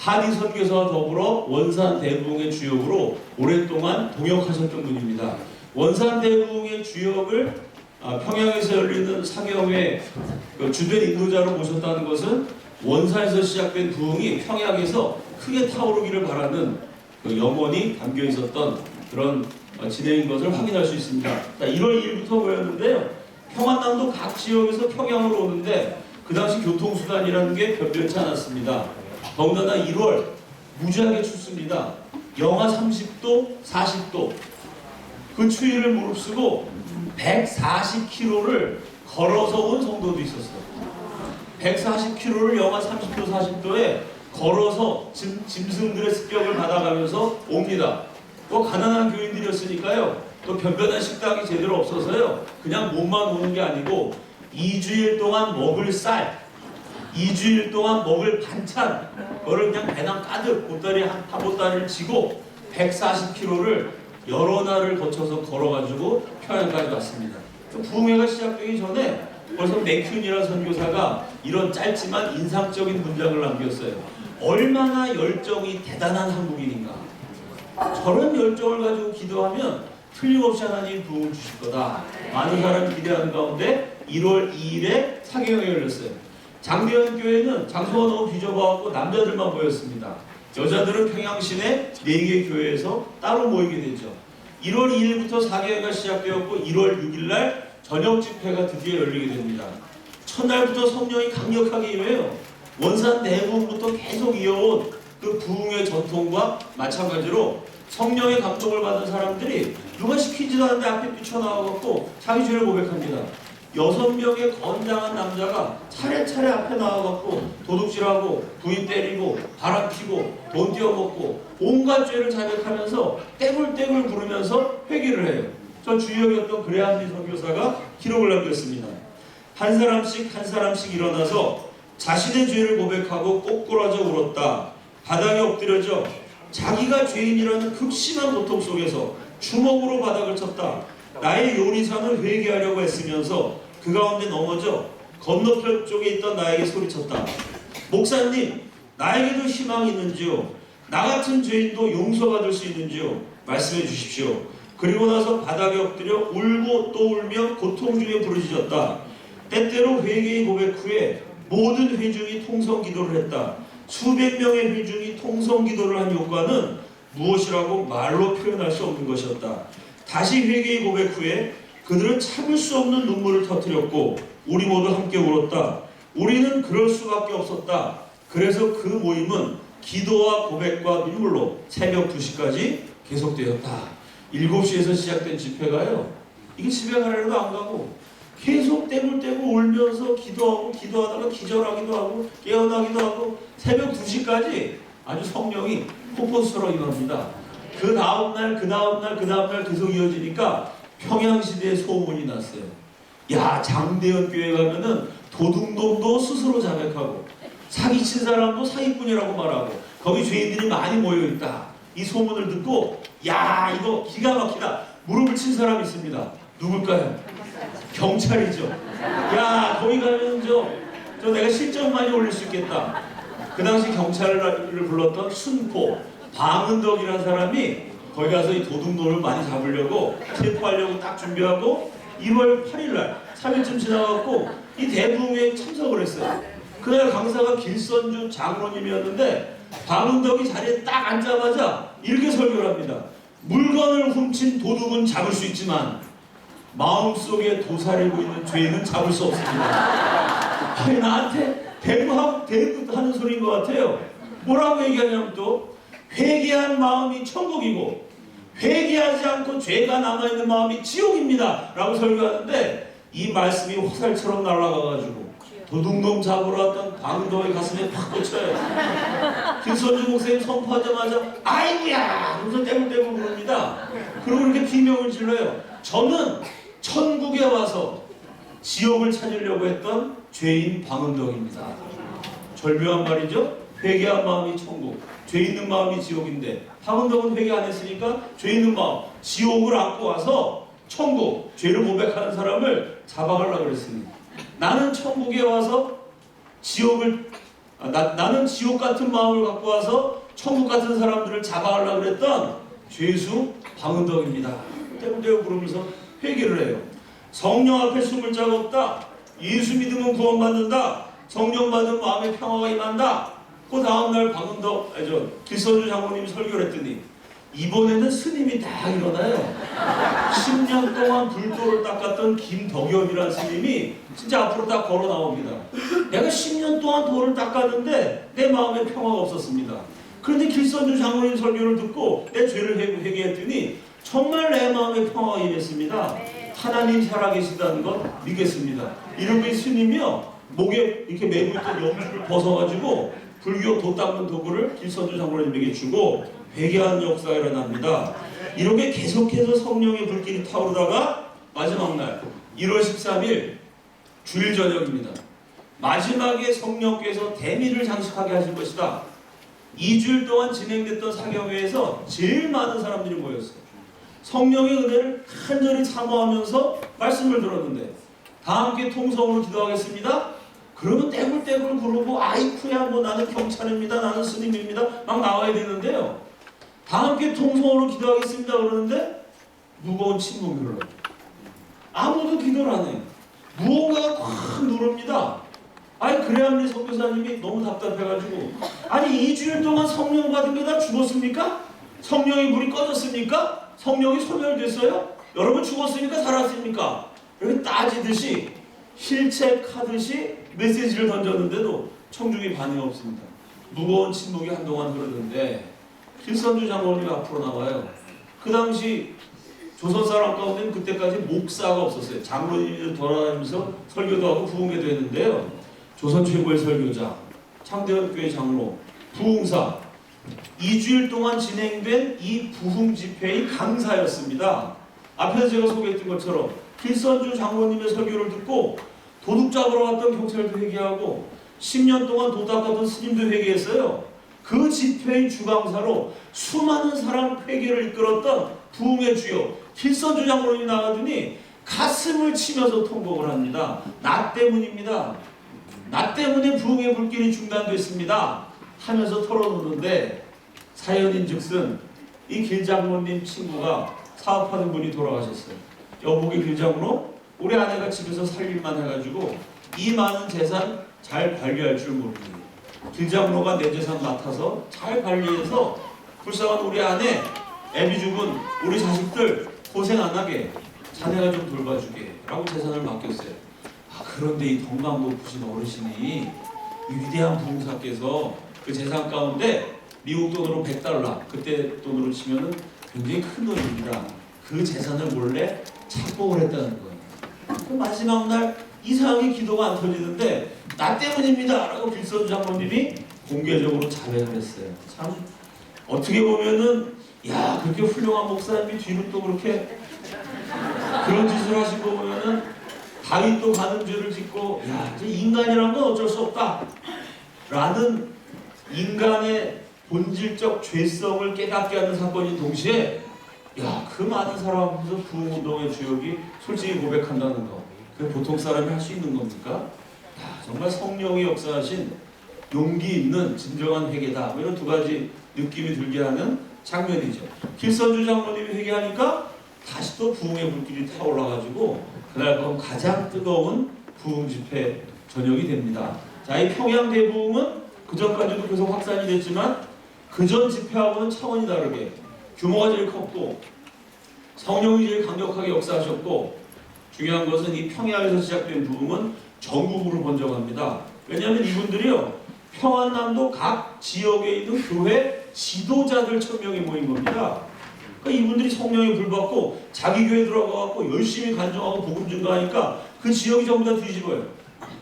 하디 선교사와 더불어 원산 대부흥의 주역으로 오랫동안 동역하셨던 분입니다. 원산 대부흥의 주역을 평양에서 열리는 사경회 주된 인도자로 모셨다는 것은 원산에서 시작된 부흥이 평양에서 크게 타오르기를 바라는 염원이 담겨 있었던 그런 진행인 것을 확인할 수 있습니다. 1월 2일부터 모였는데요. 평안남도 각 지역에서 평양으로 오는데 그 당시 교통수단이라는 게 변변치 않았습니다. 더군다나 1월 무지하게 춥습니다. 영하 30도, 40도. 그 추위를 무릅쓰고 140km를 걸어서 온 성도도 있었어요. 140km를 영하 30도, 40도에 걸어서 짐승들의 습격을 받아가면서 옵니다. 또 가난한 교인들이었으니까요. 또 변변한 식당이 제대로 없어서요. 그냥 몸만 오는 게 아니고 2주일 동안 먹을 쌀, 2주일 동안 먹을 반찬, 그거를 그냥 배낭 가득 보따리 한 보따리를 지고 140km를 여러 날을 거쳐서 걸어가지고 평양까지 왔습니다. 부흥회가 시작되기 전에 벌써 맥큐니라는 선교사가 이런 짧지만 인상적인 문장을 남겼어요. 얼마나 열정이 대단한 한국인인가. 저런 열정을 가지고 기도하면 틀림없이 하나님이 부흥을 주실 거다. 많은 사람이 기대하는 가운데 1월 2일에 사경회가 열렸어요. 장대현 교회는 장소가 너무 비좁아갖고 남자들만 모였습니다. 여자들은 평양시내 4개 교회에서 따로 모이게 됐죠. 1월 2일부터 사경회가 시작되었고 1월 6일날 저녁 집회가 드디어 열리게 됩니다. 첫날부터 성령이 강력하게 임해요. 원산 대부흥부터 계속 이어온 그 부흥의 전통과 마찬가지로 성령의 감동을 받은 사람들이 누가 시키지도 않는데 앞에 뛰쳐나와갖고 자기 죄를 고백합니다. 6명의 건장한 남자가 차례차례 앞에 나와갖고 도둑질하고 부인 때리고 바람 피고 돈 떼어먹고 온갖 죄를 자백하면서 떼굴떼굴 부르면서 회개를 해요. 저 주역이었던 그레한리 선교사가 기록을 남겼습니다. 한 사람씩 일어나서 자신의 죄를 고백하고 꼬꾸라져 울었다. 바닥에 엎드려져 자기가 죄인이라는 극심한 고통 속에서 주먹으로 바닥을 쳤다. 나의 요리사는 회개하려고 애쓰면서 그 가운데 넘어져 건너편 쪽에 있던 나에게 소리쳤다. 목사님, 나에게도 희망이 있는지요? 나 같은 죄인도 용서받을 수 있는지요? 말씀해 주십시오. 그리고 나서 바닥에 엎드려 울고 또 울며 고통 중에 부르짖었다. 때때로 회개의 고백 후에 모든 회중이 통성 기도를 했다. 수백 명의 회중이 통성 기도를 한 효과는 무엇이라고 말로 표현할 수 없는 것이었다. 다시 회개의 고백 후에 그들은 참을 수 없는 눈물을 터뜨렸고 우리 모두 함께 울었다. 우리는 그럴 수밖에 없었다. 그래서 그 모임은 기도와 고백과 눈물로 새벽 2시까지 계속되었다. 7시에서 시작된 집회가요. 이게 집에 가려도 안 가고 계속 떼굴떼굴 울면서 기도하다가 기절하기도 하고 깨어나기도 하고 새벽 2시까지 아주 성령이 폭포수로 임합니다. 그 다음날 계속 이어지니까 평양시대에 소문이 났어요. 야, 장대현 교회 가면은 도둑놈도 스스로 자백하고 사기친 사람도 사기꾼이라고 말하고 거기 죄인들이 많이 모여있다. 이 소문을 듣고 야, 이거 기가 막히다. 무릎을 친 사람이 있습니다. 누굴까요? 경찰이죠. 야, 거기 가면 저 내가 실적 많이 올릴 수 있겠다. 그 당시 경찰을 불렀던 순포 방은덕이라는 사람이 거기 가서 이 도둑놈을 많이 잡으려고 체포하려고 딱 준비하고 1월 8일날 3일쯤 지나갖고 이 대부흥회에 참석을 했어요. 그날 강사가 길선주 장로님이었는데 방은덕이 자리에 딱 앉자마자 이렇게 설교를 합니다. 물건을 훔친 도둑은 잡을 수 있지만 마음속에 도사리고 있는 죄는 잡을 수 없습니다. 아니, 나한테 대부하는 소리인 것 같아요. 뭐라고 얘기하냐면 또 회개한 마음이 천국이고 회개하지 않고 죄가 남아있는 마음이 지옥입니다 라고 설교하는데 이 말씀이 화살처럼 날아가가지고 도둑놈 잡으러 왔던 방도의 가슴에 팍 꽂혀요. 김선주 목사님 선포하자마자 아이고야 하면서 떼굴떼굴 부릅니다. 그리고 이렇게 비명을 질러요. 저는 천국에 와서 지옥을 찾으려고 했던 죄인 방은덕입니다. 절묘한 말이죠. 회개한 마음이 천국, 죄 있는 마음이 지옥인데 방은덕은 회개 안 했으니까 죄 있는 마음, 지옥을 안고 와서 천국, 죄를 고백하는 사람을 잡아가려고 그랬습니다. 나는 천국에 와서 지옥을 나는 지옥 같은 마음을 갖고 와서 천국 같은 사람들을 잡아가려고 그랬던 죄수 방은덕입니다. 떼굴떼굴 부르면서 회개를 해요. 성령 앞에 숨을 자가 없다. 예수 믿으면 구원받는다. 성령 받은 마음에 평화가 임한다. 그 다음날 길선주 장로님이 설교를 했더니 이번에는 스님이 딱 일어나요. 10년 동안 불도를 닦았던 김덕엽이라는 스님이 진짜 앞으로 딱 걸어 나옵니다. 내가 10년 동안 돌을 닦았는데 내 마음에 평화가 없었습니다. 그런데 길선주 장로님 설교를 듣고 내 죄를 회개했더니 정말 내 마음에 평화가 임했습니다. 하나님 살아계시다는 것 믿겠습니다. 이런 게 스님이요, 목에 이렇게 메고 있던 염주를 벗어가지고 불교 도 닦는 도구를 길선주 장로님에게 주고 회개하는 역사가 일어납니다. 이렇게 계속해서 성령의 불길이 타오르다가 마지막 날 1월 13일 주일 저녁입니다. 마지막에 성령께서 대미를 장식하게 하실 것이다. 2주일 동안 진행됐던 사경회에서 제일 많은 사람들이 모였어요. 성령의 은혜를 간절히 사모하면서 말씀을 들었는데 다 함께 통성으로 기도하겠습니다. 그러면 떼굴떼굴 부르고 아이쿠야 뭐 나는 경찰입니다. 나는 스님입니다. 막 나와야 되는데요. 다 함께 통성으로 기도하겠습니다. 그러는데 무거운 침묵이 흘러요. 아무도 기도를 안 해요. 무언가가 확 누릅니다. 아니 그래야만이 선교사님이 너무 답답해가지고 아니 2주일 동안 성령 받은 게 다 죽었습니까? 성령의 불이 꺼졌습니까? 성령이 소멸됐어요? 여러분 죽었으니까 살았습니까? 이렇게 따지듯이 실책하듯이 메시지를 던졌는데도 청중이 반응이 없습니다. 무거운 침묵이 한동안 흐르는데 길선주 장로님이 앞으로 나와요. 그 당시 조선 사람 가운데는 그때까지 목사가 없었어요. 장로님이 돌아다니면서 설교도 하고 부흥회도 했는데요. 조선 최고의 설교자, 창대원 교회 장로, 부흥사, 2주일 동안 진행된 이 부흥 집회의 강사였습니다. 앞에서 제가 소개했던 것처럼 길선주 장로님의 설교를 듣고 도둑 잡으러 갔던 경찰도 회개하고 10년 동안 도닥하던 스님도 회개했어요. 그 집회의 주강사로 수많은 사람 회개를 이끌었던 부흥의 주요 길선주 장로님이 나가더니 가슴을 치면서 통곡을 합니다. 나 때문입니다. 나 때문에 부흥의 불길이 중단됐습니다. 하면서 털어놓는데 사연인즉슨 이 길장로님 친구가 사업하는 분이 돌아가셨어요. 여보기 길장로 우리 아내가 집에서 살림만 해가지고 이 많은 재산 잘 관리할 줄 모릅니다. 길장로가 내 재산 맡아서 잘 관리해서 불쌍한 우리 아내, 애비 죽은 우리 자식들 고생 안 하게 자네가 좀 돌봐주게 라고 재산을 맡겼어요. 그런데 이 덕망 높으신 어르신이 이 위대한 부흥사께서 그 재산 가운데 미국 돈으로 $100, 그때 돈으로 치면은 굉장히 큰 돈입니다. 그 재산을 몰래 착복을 했다는 거예요. 그 마지막 날 이상하게 기도가 안 터지는데 나 때문입니다 라고 길선주 장로님이 공개적으로 자백을 했어요. 참 어떻게 보면은 야 그렇게 훌륭한 목사님이 뒤로 또 그렇게 그런 짓을 하신 거 보면은 다윗도 가는 죄를 짓고 야 이제 인간이란 건 어쩔 수 없다 라는 인간의 본질적 죄성을 깨닫게 하는 사건인 동시에 야 그 많은 사람 앞에서 부흥운동의 주역이 솔직히 고백한다는 거 그게 보통 사람이 할 수 있는 겁니까? 야, 정말 성령이 역사하신 용기 있는 진정한 회개다. 이런 두 가지 느낌이 들게 하는 장면이죠. 길선주 장로님이 회개하니까 다시 또 부흥의 불길이 타올라가지고 그날 밤 가장 뜨거운 부흥 집회 저녁이 됩니다. 자, 이 평양 대부흥은 그전까지도 계속 확산이 됐지만 그전 집회하고는 차원이 다르게 규모가 제일 컸고 성령이 제일 강력하게 역사하셨고 중요한 것은 이 평양에서 시작된 부흥은 전국으로 번져갑니다. 왜냐하면 이분들이요 평안남도 각 지역에 있는 교회 지도자들 1000명이 모인 겁니다. 그러니까 이분들이 성령에 불받고 자기 교회 들어가고 열심히 간증하고 복음 증거하니까 그 지역이 전부 다 뒤집어요.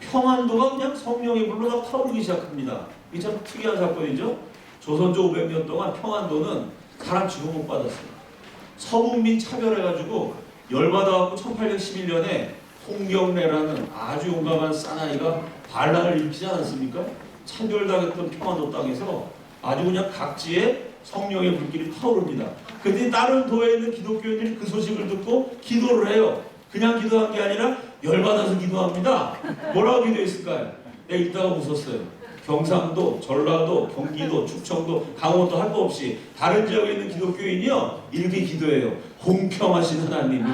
평안도가 그냥 성령의 불로 막 타오르기 시작합니다. 이게 참 특이한 사건이죠. 조선조 500년 동안 평안도는 사람 취급 못 받았어요. 서북민 차별해가지고 열받아갖고 1811년에 홍경래라는 아주 용감한 사나이가 반란을 일으키지 않았습니까? 차별당했던 평안도 땅에서 아주 그냥 각지에 성령의 불길이 타오릅니다. 그런데 다른 도에 있는 기독교인들이 그 소식을 듣고 기도를 해요. 그냥 기도한 게 아니라 열받아서 기도합니다. 뭐라고 기도했을까요? 내가 읽다가 웃었어요. 경상도, 전라도, 경기도, 충청도, 강원도 할 거 없이 다른 지역에 있는 기독교인이요 이렇게 기도해요. 공평하신 하나님,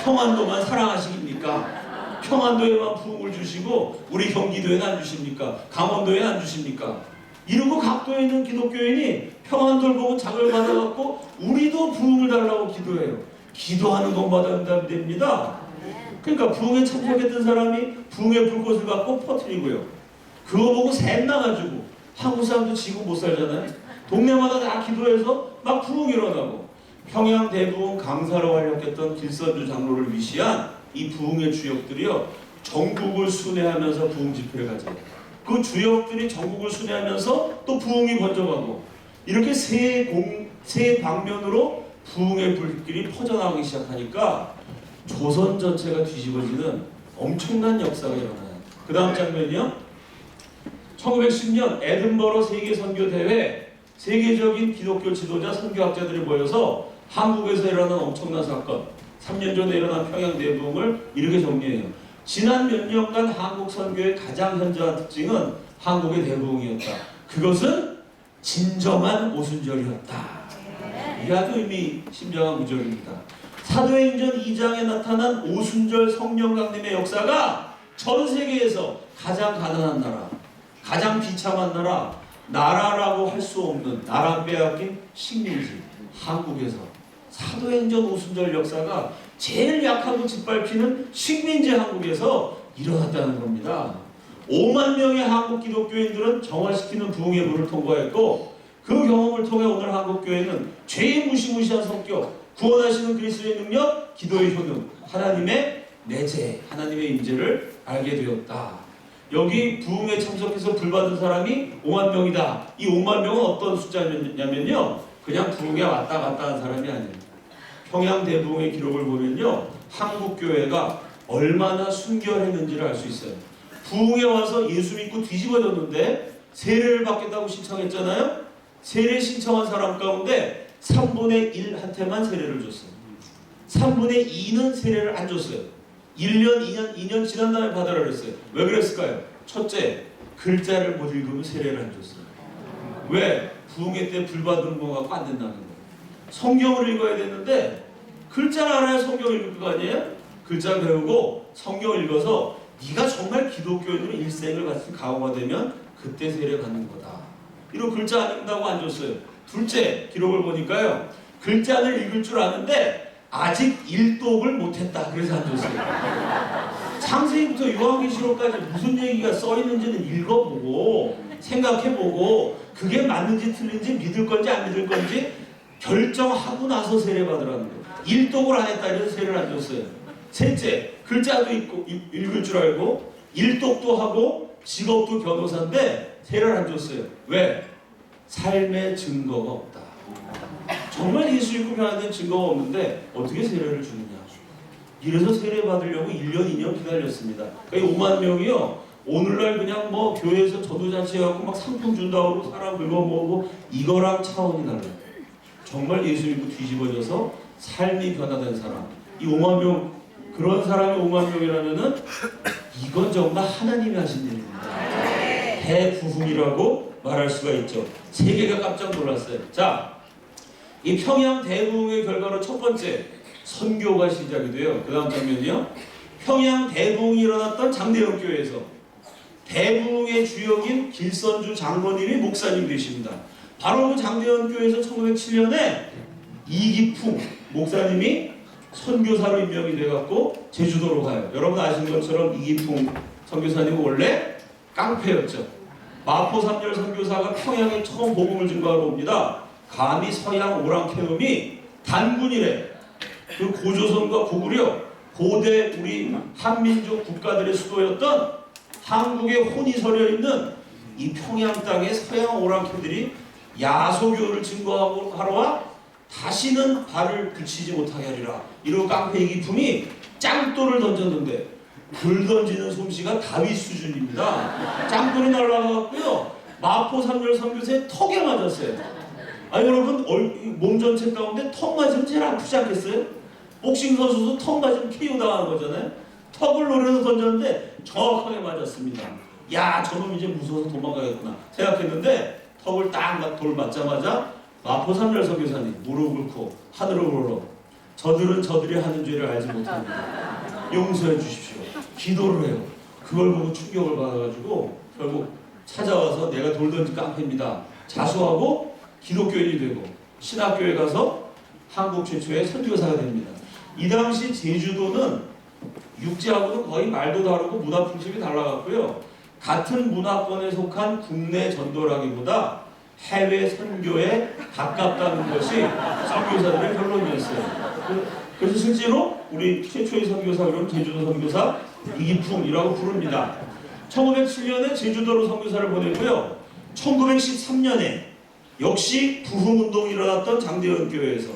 평안도만 사랑하시니까 평안도에만 부흥을 주시고 우리 경기도에는 안 주십니까? 강원도에는 안 주십니까? 이러고 각도에 있는 기독교인이 평안도를 보고 자극을 받아갖고 우리도 부흥을 달라고 기도해요. 기도하는 것마다 응답이 됩니다. 그러니까 부흥에 참석했던 사람이 부흥의 불꽃을 갖고 퍼뜨리고요. 그거 보고 샘 나가지고 한국 사람도 지금 못 살잖아요. 동네마다 다 기도해서 막 부흥 일어나고 평양 대부흥 강사로 활약했던 길선주 장로를 위시한 이 부흥의 주역들이요 전국을 순회하면서 부흥 집회를 가져요. 그 주역들이 전국을 순회하면서 또 부흥이 번져가고 이렇게 세 방면으로 부흥의 불길이 퍼져나가기 시작하니까 조선 전체가 뒤집어지는 엄청난 역사가 일어나요. 그 다음 장면이요. 1910년 에든버러 세계선교대회 세계적인 기독교 지도자 선교학자들이 모여서 한국에서 일어난 엄청난 사건 3년 전에 일어난 평양 대부흥을 이렇게 정리해요. 지난 몇 년간 한국 선교의 가장 현저한 특징은 한국의 대부흥이었다. 그것은 진정한 오순절이었다. 이 아주 의미심장한 구절입니다. 사도행전 2장에 나타난 오순절 성령 강림의 역사가 전 세계에서 가장 가난한 나라, 가장 비참한 나라라고 할 수 없는 나라 빼앗긴 식민지 한국에서 사도행전 오순절 역사가 제일 약하고 짓밟히는 식민지 한국에서 일어났다는 겁니다. 5만 명의 한국 기독교인들은 정화시키는 부흥의 불을 통과했고 그 경험을 통해 오늘 한국교회는 죄의 무시무시한 성격, 구원하시는 그리스도의 능력, 기도의 효능, 하나님의 내재, 하나님의 임재를 알게 되었다. 여기 부흥에 참석해서 불받은 사람이 5만 명이다. 이 5만 명은 어떤 숫자냐면요. 그냥 부흥에 왔다 갔다 한 사람이 아니에요. 평양 대부흥의 기록을 보면요. 한국교회가 얼마나 순결했는지를 알 수 있어요. 부흥에 와서 예수 믿고 뒤집어졌는데 세례를 받겠다고 신청했잖아요. 세례 신청한 사람 가운데 3분의 1한테만 세례를 줬어요. 3분의 2는 세례를 안 줬어요. 1년, 2년 지난 다음에 받으라 그랬어요. 왜 그랬을까요? 첫째, 글자를 못 읽으면 세례를 안 줬어요. 왜? 부흥회 때 불받은 거 갖고 안 된다는 거예요. 성경을 읽어야 되는데 글자를 알아야 성경을 읽을 거 아니에요? 글자 배우고 성경을 읽어서 네가 정말 기독교인으로 일생을 같은 가오가 되면 그때 세례 받는 거다. 이런 글자 안 읽는다고 안 줬어요. 둘째, 기록을 보니까요. 글자를 읽을 줄 아는데 아직 일독을 못했다. 그래서 안 줬어요. 창세기부터 요한계시록까지 무슨 얘기가 써있는지는 읽어보고 생각해보고 그게 맞는지 틀린지 믿을 건지 안 믿을 건지 결정하고 나서 세례 받으라는 거예요. 일독을 안 했다 이래서 세례를 안 줬어요. 셋째, 글자도 읽을 줄 알고 일독도 하고 직업도 변호사인데 세례를 안 줬어요. 왜? 삶의 증거가 없다. 정말 예수 믿고 변화된 증거가 없는데 어떻게 세례를 주느냐. 이래서 세례 받으려고 1년, 2년 기다렸습니다. 그러니까 5만 명이요. 오늘날 그냥 뭐 교회에서 전도잔치 해갖고 막 상품 준다고 하고 사람 긁어모으고 이거랑 차원이 달라요. 정말 예수 믿고 뒤집어져서 삶이 변화된 사람. 이 5만 명, 그런 사람이 5만 명이라면은 이건 정말 하나님이 하신 일입니다. 대부흥이라고 말할 수가 있죠. 세계가 깜짝 놀랐어요. 자, 이 평양 대부흥의 결과로 첫 번째 선교가 시작이 돼요. 그 다음 장면이요. 평양 대부흥이 일어났던 장대현 교회에서 대부흥의 주역인 길선주 장로님이 목사님 되십니다. 바로 그 장대현 교회에서 1907년에 이기풍 목사님이 선교사로 임명이 돼갖고 제주도로 가요. 여러분 아시는 것처럼 이기풍 선교사님은 원래 깡패였죠. 마포 3열 선교사가 평양에 처음 복음을 증거하러 옵니다. 감히 서양 오랑캐놈이 단군이래. 그 고조선과 고구려 고대 우리 한민족 국가들의 수도였던 한국의 혼이 서려 있는 이 평양 땅에 서양 오랑캐들이 야소교를 증거하고 하러 와 다시는 발을 붙이지 못하게 하리라. 이러고 깡패 이기품이 짱돌을 던졌는데 돌 던지는 솜씨가 다윗 수준입니다. 짱돌이 날아가고요. 마포 3열 선교사의 턱에 맞았어요. 아니 여러분 몸 전체 가운데 턱 맞으면 제일 아프지 않겠어요? 복싱 선수도 턱 맞으면 KO 당하는 거잖아요. 턱을 노려서 던졌는데 정확하게 맞았습니다. 야, 저놈 이제 무서워서 도망가겠구나 생각했는데 턱을 딱 돌 맞자마자 마포삼열 선교사님 무릎 꿇고 하늘을 보러 저들은 저들이 하는 죄를 알지 못합니다. 용서해 주십시오. 기도를 해요. 그걸 보고 충격을 받아가지고 결국 찾아와서 내가 돌던지 깡패입니다. 자수하고 기독교인이 되고 신학교에 가서 한국 최초의 선교사가 됩니다. 이 당시 제주도는 육지하고는 거의 말도 다르고 문화 풍습이 달라갔고요. 같은 문화권에 속한 국내 전도라기보다 해외 선교에 가깝다는 것이 선교사들의 결론이었어요. 그래서 실제로 우리 최초의 선교사, 그럼 제주도 선교사 이기풍이라고 부릅니다. 1907년에 제주도로 선교사를 보내고요. 1913년에 역시 부흥운동이 일어났던 장대현 교회에서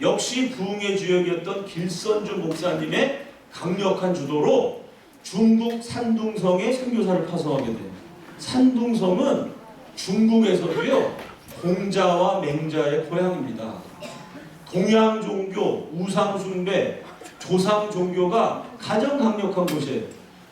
역시 부흥의 주역이었던 길선주 목사님의 강력한 주도로 중국 산둥성에 선교사를 파송하게 돼요. 산둥성은 중국에서도요 공자와 맹자의 고향입니다. 동양 종교, 우상 숭배, 조상 종교가 가장 강력한 곳이에요.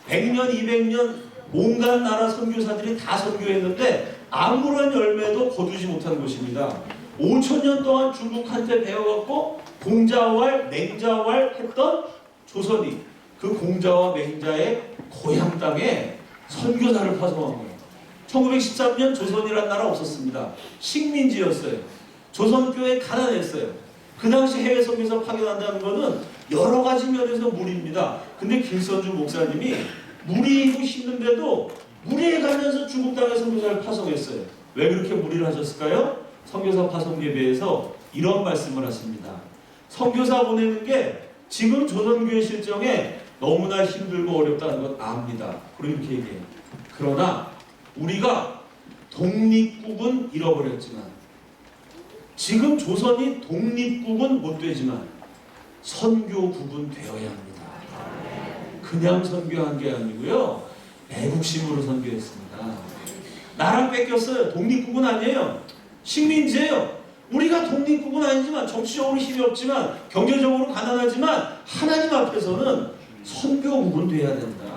100년, 200년 온갖 나라 선교사들이 다 선교했는데 아무런 열매도 거두지 못한 곳입니다. 5000년 동안 중국한테 배워갖고 공자왈, 맹자왈 했던 조선이 그 공자와 맹자의 고향 땅에 선교사를 파송한 거예요. 1913년 조선이란 나라 없었습니다. 식민지였어요. 조선교회 가난했어요. 그 당시 해외 선교사 파견한다는 것은 여러 가지 면에서 무리입니다. 근데 길선주 목사님이 무리이고 힘든데도 무리해 가면서 중국 땅에 선교사를 파송했어요. 왜 그렇게 무리를 하셨을까요? 선교사 파송 예배에서 이런 말씀을 하십니다. 선교사 보내는 게 지금 조선교회 실정에 너무나 힘들고 어렵다는 것 압니다. 그리고 이렇게 얘기해요. 그러나 우리가 독립국은 잃어버렸지만 지금 조선이 독립국은 못 되지만 선교국은 되어야 합니다. 그냥 선교한 게 아니고요. 애국심으로 선교했습니다. 나라 뺏겼어요. 독립국은 아니에요. 식민지예요. 우리가 독립국은 아니지만 정치적으로 힘이 없지만 경제적으로 가난하지만 하나님 앞에서는 선교국은 돼야 된다.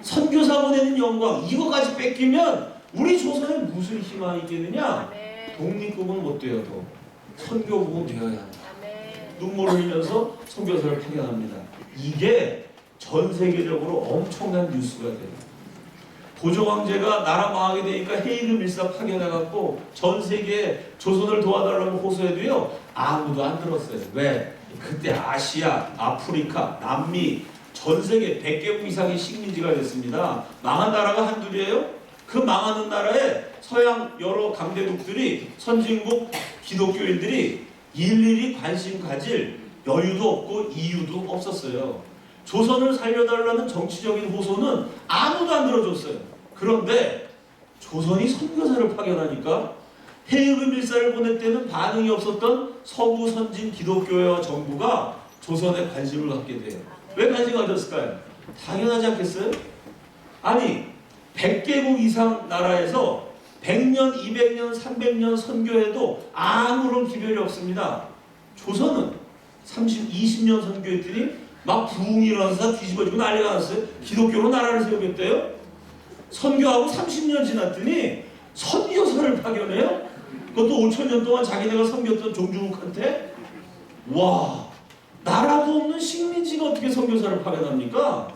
선교사 보내는 영광 이거까지 뺏기면 우리 조선에 무슨 희망이 있겠느냐? 독립국은 못 되어도 선교국은 되어야 한다. 눈물을 흘리면서 선교사를 파견합니다. 이게 전 세계적으로 엄청난 뉴스가 돼요. 고종황제가 나라 망하게 되니까 헤이르 밀사 파견해갖고 전 세계에 조선을 도와달라고 호소해도요 아무도 안 들었어요. 왜? 그때 아시아, 아프리카, 남미 전 세계 100개국 이상의 식민지가 됐습니다. 망한 나라가 한둘이에요? 그 망하는 나라에 서양 여러 강대국들이 선진국 기독교인들이 일일이 관심 가질 여유도 없고 이유도 없었어요. 조선을 살려달라는 정치적인 호소는 아무도 안 들어줬어요. 그런데 조선이 선교사를 파견하니까 헤이르 밀사를 보낼 때는 반응이 없었던 서구 선진 기독교회와 정부가 조선에 관심을 갖게 돼요. 왜 관심 가졌을까요? 당연하지 않겠어요? 아니 100개국 이상 나라에서 100년, 200년, 300년 선교해도 아무런 기별이 없습니다. 조선은 20년 선교했더니 막 부흥이 일어나서 뒤집어지고 난리가 났어요. 기독교로 나라를 세우겠대요. 선교하고 30년 지났더니 선교사를 파견해요? 그것도 5000년 동안 자기네가 섬겼던 종주국한테? 와, 나라도 없는 식민지가 어떻게 선교사를 파견합니까?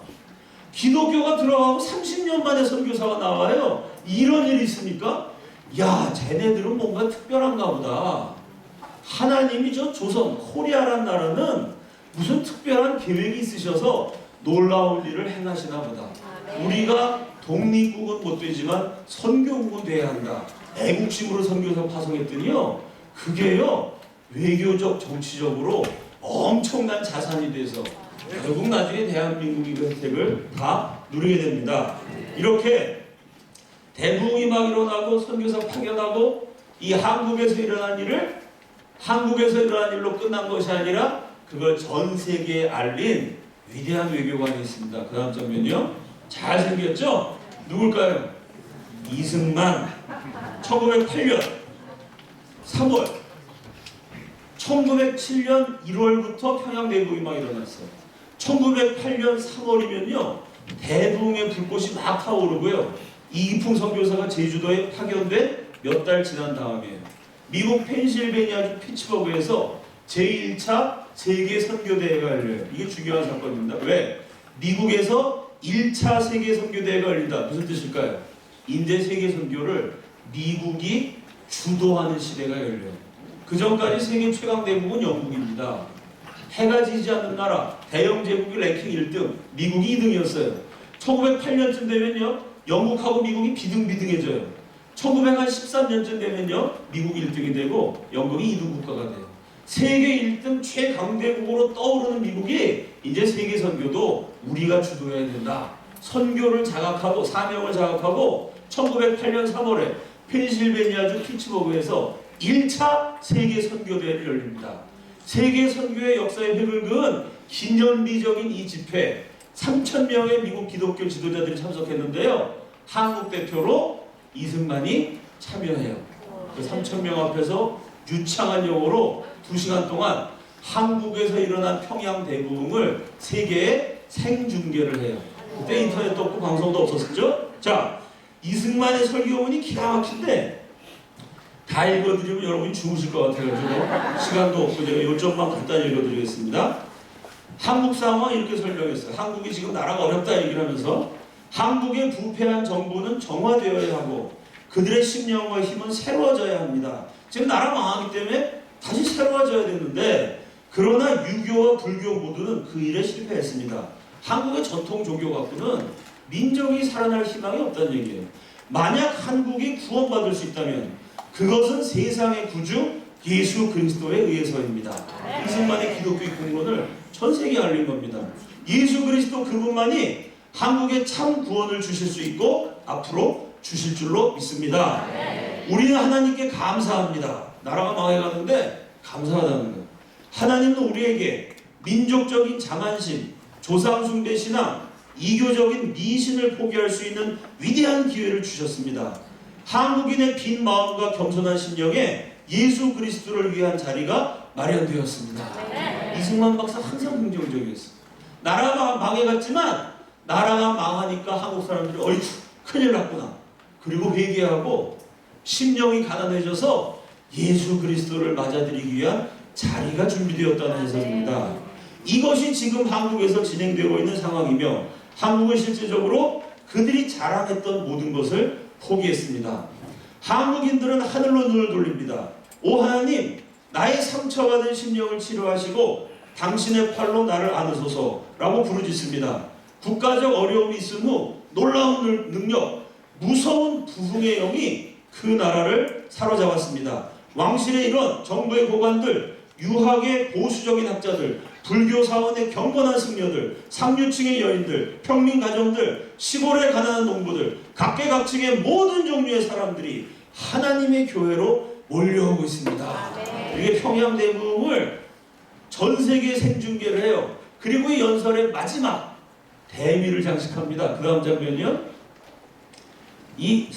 기독교가 들어가고 30년 만에 선교사가 나와요. 이런 일이 있습니까? 야, 쟤네들은 뭔가 특별한가 보다. 하나님이 저 조선, 코리아란 나라는 무슨 특별한 계획이 있으셔서 놀라운 일을 행하시나 보다. 우리가 독립국은 못 되지만 선교국은 돼야 한다. 애국심으로 선교사 파송했더니요. 그게요. 외교적, 정치적으로 엄청난 자산이 돼서 결국 나중에 대한민국이 그 혜택을 다 누리게 됩니다. 이렇게 대부흥이 막 일어나고 선교사 파견하고 이 한국에서 일어난 일을 한국에서 일어난 일로 끝난 것이 아니라 그걸 전 세계에 알린 위대한 외교관이 있습니다. 그 다음 장면이요. 잘생겼죠? 누굴까요? 이승만. 1908년 3월 1907년 1월부터 평양 대부흥이 막 일어났어요. 1908년 3월이면요 대부흥의 불꽃이 막 타오르고요. 이기풍 선교사가 제주도에 파견돼 몇 달 지난 다음에 미국 펜실베니아주 피츠버그에서 제1차 세계 선교대회가 열려요. 이게 중요한 사건입니다. 왜? 미국에서 1차 세계 선교대회가 열린다. 무슨 뜻일까요? 이제 세계 선교를 미국이 주도하는 시대가 열려요. 그 전까지 세계 최강 대국은 영국입니다. 해가 지지 않는 나라, 대영 제국이 랭킹 1등, 미국이 2등이었어요. 1908년쯤 되면요, 영국하고 미국이 비등비등해져요. 1913년쯤 되면요, 미국이 1등이 되고 영국이 2등 국가가 돼요. 세계 1등 최강대국으로 떠오르는 미국이 이제 세계 선교도 우리가 주도해야 된다. 선교를 자각하고 사명을 자각하고 1908년 3월에 펜실베니아주 피츠버그에서 1차 세계 선교대회를 열립니다. 세계 선교의 역사의 획을 그은 기념비적인 이 집회 3,000명의 미국 기독교 지도자들이 참석했는데요. 한국 대표로 이승만이 참여해요. 그 3,000명 앞에서 유창한 영어로 2시간 동안 한국에서 일어난 평양 대부흥을 세계에 생중계를 해요. 그때 인터넷도 없고 방송도 없었죠? 자, 이승만의 설교문이 기가 막힌데 다 읽어드리면 여러분이 죽으실 것 같아가지고 시간도 없고 제가 요점만 간단히 읽어드리겠습니다. 한국 상황 이렇게 설명했어요. 한국이 지금 나라가 어렵다 얘기를 하면서 한국의 부패한 정부는 정화되어야 하고 그들의 심령과 힘은 새로워져야 합니다. 지금 나라 망하기 때문에 다시 새로워져야 되는데 그러나 유교와 불교 모두는 그 일에 실패했습니다. 한국의 전통 종교 갖고는 민족이 살아날 희망이 없다는 얘기예요. 만약 한국이 구원받을 수 있다면 그것은 세상의 구주 예수 그리스도에 의해서입니다. 이승만의 기독교 공론을 전 세계에 알린 겁니다. 예수 그리스도 그분만이 한국에 참 구원을 주실 수 있고 앞으로 주실 줄로 믿습니다. 우리는 하나님께 감사합니다. 나라가 망해가는데 감사하다는 거예요. 하나님은 우리에게 민족적인 자만심, 조상숭배 신앙, 이교적인 미신을 포기할 수 있는 위대한 기회를 주셨습니다. 한국인의 빈 마음과 겸손한 심령에 예수 그리스도를 위한 자리가 마련되었습니다. 이승만 박사 항상 긍정적이었어요. 나라가 망해갔지만 나라가 망하니까 한국 사람들이 어이쿠 큰일 났구나. 그리고 회개하고 심령이 가난해져서 예수 그리스도를 맞아들이기 위한 자리가 준비되었다는 해석입니다. 이것이 지금 한국에서 진행되고 있는 상황이며 한국은 실제적으로 그들이 자랑했던 모든 것을 포기했습니다. 한국인들은 하늘로 눈을 돌립니다. 오 하나님, 나의 상처받은 심령을 치료하시고 당신의 팔로 나를 안으소서라고 부르짖습니다. 국가적 어려움이 있은 후 놀라운 능력, 무서운 부흥의 영이 그 나라를 사로잡았습니다. 왕실의 일원, 정부의 고관들, 유학의 보수적인 학자들, 불교 사원의 경건한 승려들, 상류층의 여인들, 평민 가정들, 시골의 가난한 농부들, 각계각층의 모든 종류의 사람들이 하나님의 교회로 몰려오고 있습니다. 이게 평양 대부흥을 전 세계에 생중계를 해요. 그리고 이 연설의 마지막 대미를 장식합니다. 그 다음 장면이요. 이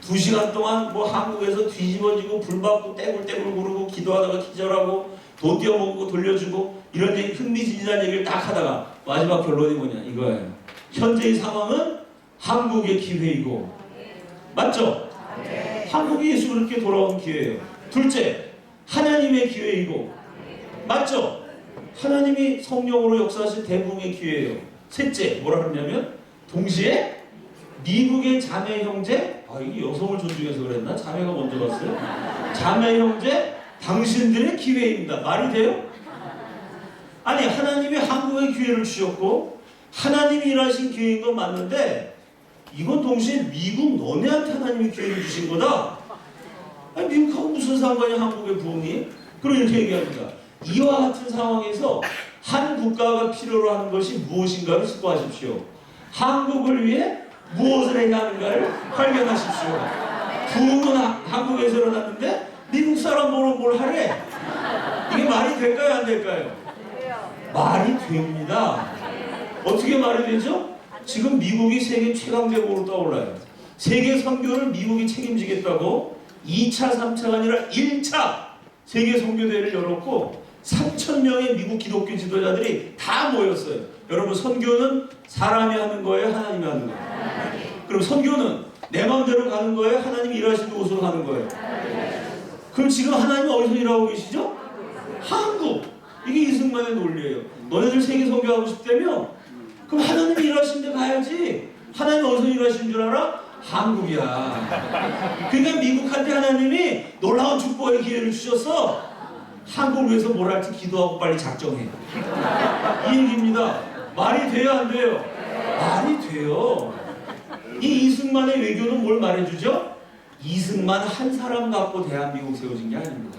2시간 동안 뭐 한국에서 뒤집어지고 불받고 떼굴떼굴 구르고 기도하다가 기절하고 돈 떼어먹고 돌려주고 이런 얘기, 흥미진진한 얘기를 딱 하다가 마지막 결론이 뭐냐 이거예요. 현재의 상황은 한국의 기회이고 맞죠? 한국이 예수 그렇게 돌아온 기회예요. 둘째, 하나님의 기회이고 맞죠? 하나님이 성령으로 역사하신 대부흥의 기회예요. 셋째, 뭐라 그러냐면 동시에 미국의 자매 형제, 이게 여성을 존중해서 그랬나? 자매가 먼저 봤어요? 자매 형제, 당신들의 기회입니다. 말이 돼요? 아니, 하나님이 한국에 기회를 주셨고 하나님이 일하신 기회인 건 맞는데 이건 동시에 미국 너네한테 하나님이 기회를 주신 거다. 아니, 미국하고 무슨 상관이야 한국의 부흥이? 그리고 이렇게 얘기합니다. 이와 같은 상황에서 한 국가가 필요로 하는 것이 무엇인가를 습고하십시오. 한국을 위해 무엇을 해야 하는가를 발견하십시오. 부흥은 한국에서 일어났는데 미국 사람으로 뭘 하래? 이게 말이 될까요? 안 될까요? 말이 됩니다. 어떻게 말이 되죠? 지금 미국이 세계 최강대국으로 떠올라요. 세계 선교를 미국이 책임지겠다고 2차, 3차가 아니라 1차 세계 선교대회를 열었고 3,000명의 미국 기독교 지도자들이 다 모였어요. 여러분, 선교는 사람이 하는 거예요? 하나님이 하는 거예요? 그럼 선교는 내 마음대로 가는 거예요? 하나님이 일하시는 곳으로 가는 거예요? 그럼 지금 하나님은 어디서 일하고 계시죠? 한국. 이게 이승만의 논리예요. 너네들 세계 선교하고 싶다며? 그럼 하나님이 일하시는 데 가야지. 하나님 어디서 일하시는 줄 알아? 한국이야. 그러니까 미국한테 하나님이 놀라운 축복의 기회를 주셨어. 한국을 위해서 뭘 할지 기도하고 빨리 작정해. 이 얘기입니다. 말이 돼요, 안 돼요? 말이 돼요. 이 이승만의 외교는 뭘 말해주죠? 이승만 한 사람 갖고 대한민국 세워진 게 아닙니다.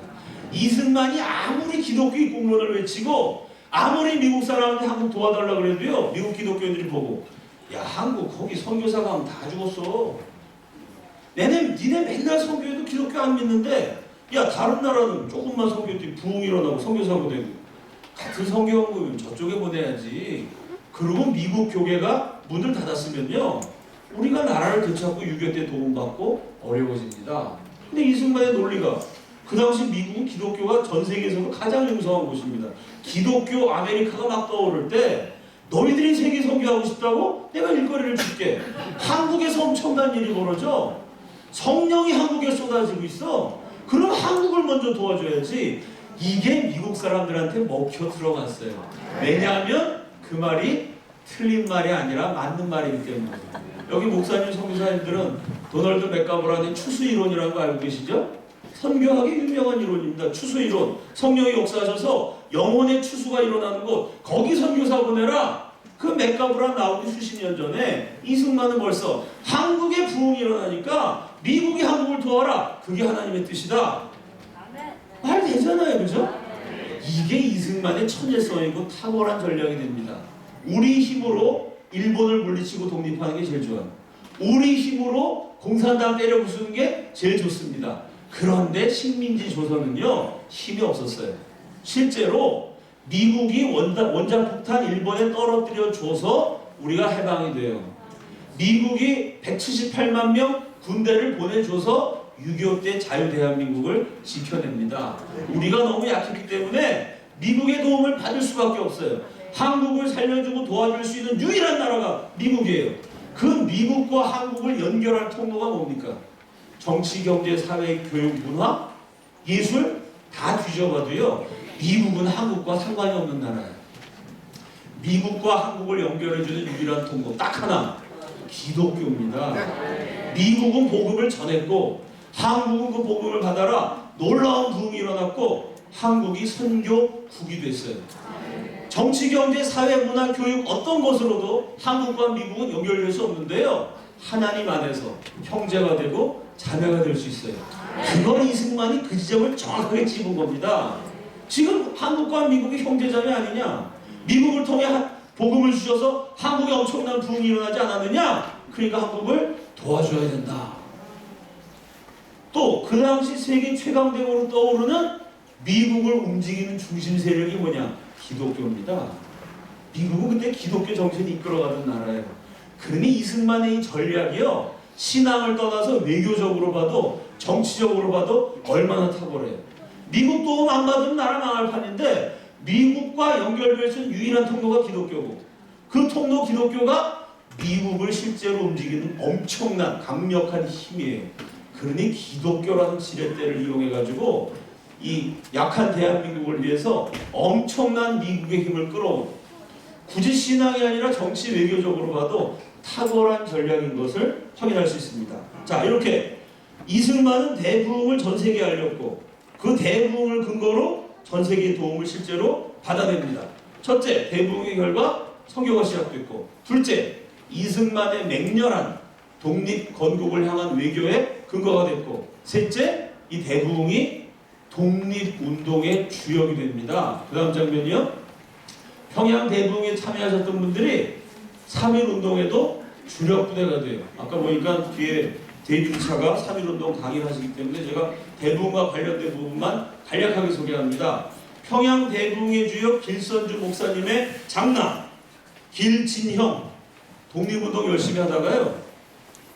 이승만이 아무리 기독교 입국론을 외치고 아무리 미국 사람한테 한국 도와달라 그래도요, 미국 기독교인들이 보고, 야, 한국 거기 선교사 가면 다 죽었어. 니네 맨날 선교해도 기독교 안 믿는데, 야, 다른 나라는 조금만 선교했더니 부흥 일어나고 선교사고 되고, 같은 선교원구면 저쪽에 보내야지. 그리고 미국 교계가 문을 닫았으면요, 우리가 나라를 되찾고 6.25 때 도움받고 어려워집니다. 근데 이승만의 논리가, 그 당시 미국은 기독교가 전 세계에서도 가장 영성한 곳입니다. 기독교 아메리카가 막 떠오를 때 너희들이 세계 선교하고 싶다고? 내가 일거리를 줄게. 한국에서 엄청난 일이 벌어져. 성령이 한국에 쏟아지고 있어. 그럼 한국을 먼저 도와줘야지. 이게 미국 사람들한테 먹혀 들어갔어요. 왜냐하면 그 말이 틀린 말이 아니라 맞는 말이기 때문에. 여기 목사님, 선교사님들은 도널드 맥가브라는 추수이론이라는 거 알고 계시죠? 선교학의 유명한 이론입니다. 추수이론. 성령이 역사하셔서 영혼의 추수가 일어나는 곳, 거기 선교사 보내라. 그 맥가브라 나오기 수십 년 전에 이승만은 벌써 한국에 부흥이 일어나니까 미국이 한국을 도와라. 그게 하나님의 뜻이다. 말 되잖아요, 그죠? 이게 이승만의 천재성이고 탁월한 전략이 됩니다. 우리 힘으로 일본을 물리치고 독립하는 게 제일 좋아요. 우리 힘으로 공산당 때려 부수는 게 제일 좋습니다. 그런데 식민지 조선은요, 힘이 없었어요. 실제로 미국이 원자폭탄 일본에 떨어뜨려 줘서 우리가 해방이 돼요. 미국이 178만 명 군대를 보내줘서 6.25 때 자유대한민국을 지켜냅니다. 우리가 너무 약했기 때문에 미국의 도움을 받을 수밖에 없어요. 한국을 살려주고 도와줄 수 있는 유일한 나라가 미국이에요. 그 미국과 한국을 연결할 통로가 뭡니까? 정치, 경제, 사회, 교육, 문화, 예술 다 뒤져봐도요, 미국은 한국과 상관이 없는 나라예요. 미국과 한국을 연결해주는 유일한 통로 딱 하나, 기독교입니다. 미국은 복음을 전했고 한국은 그 복음을 받아라 놀라운 부흥이 일어났고 한국이 선교국이 됐어요. 정치, 경제, 사회, 문화, 교육 어떤 것으로도 한국과 미국은 연결될 수 없는데요, 하나님 안에서 형제가 되고 자매가 될 수 있어요. 그건 이승만이 그 지점을 정확하게 짚은 겁니다. 지금 한국과 미국이 형제자매 아니냐? 미국을 통해 복음을 주셔서 한국에 엄청난 부흥이 일어나지 않았느냐? 그러니까 한국을 도와줘야 된다. 또 그 당시 세계 최강대국으로 떠오르는 미국을 움직이는 중심 세력이 뭐냐? 기독교입니다. 미국은 그때 기독교 정신이 이끌어가던 나라예요. 그러니 이승만의 이 전략이요, 신앙을 떠나서 외교적으로 봐도 정치적으로 봐도 얼마나 탁월해요. 미국 도움 안 받으면 나라 망할 판인데 미국과 연결될 수 있는 유일한 통로가 기독교고, 그 통로 기독교가 미국을 실제로 움직이는 엄청난 강력한 힘이에요. 그러니 기독교라는 지렛대를 이용해가지고 이 약한 대한민국을 위해서 엄청난 미국의 힘을 끌어온, 굳이 신앙이 아니라 정치 외교적으로 봐도 탁월한 전략인 것을 확인할 수 있습니다. 자, 이렇게 이승만은 대부흥을 전 세계에 알렸고 그 대부흥을 근거로 전 세계의 도움을 실제로 받아냅니다. 첫째, 대부흥의 결과 선교가 시작됐고, 둘째, 이승만의 맹렬한 독립 건국을 향한 외교의 근거가 됐고, 셋째, 이 대부흥이 독립운동의 주역이 됩니다. 그 다음 장면이요, 평양 대부흥에 참여하셨던 분들이 3.1운동에도 주력 부대가 돼요. 아까 보니까 뒤에 대중차가 3.1운동 강의를 하시기 때문에 제가 대부흥과 관련된 부분만 간략하게 소개합니다. 평양 대부흥의 주역 길선주 목사님의 장남 길진형, 독립운동 열심히 하다가요,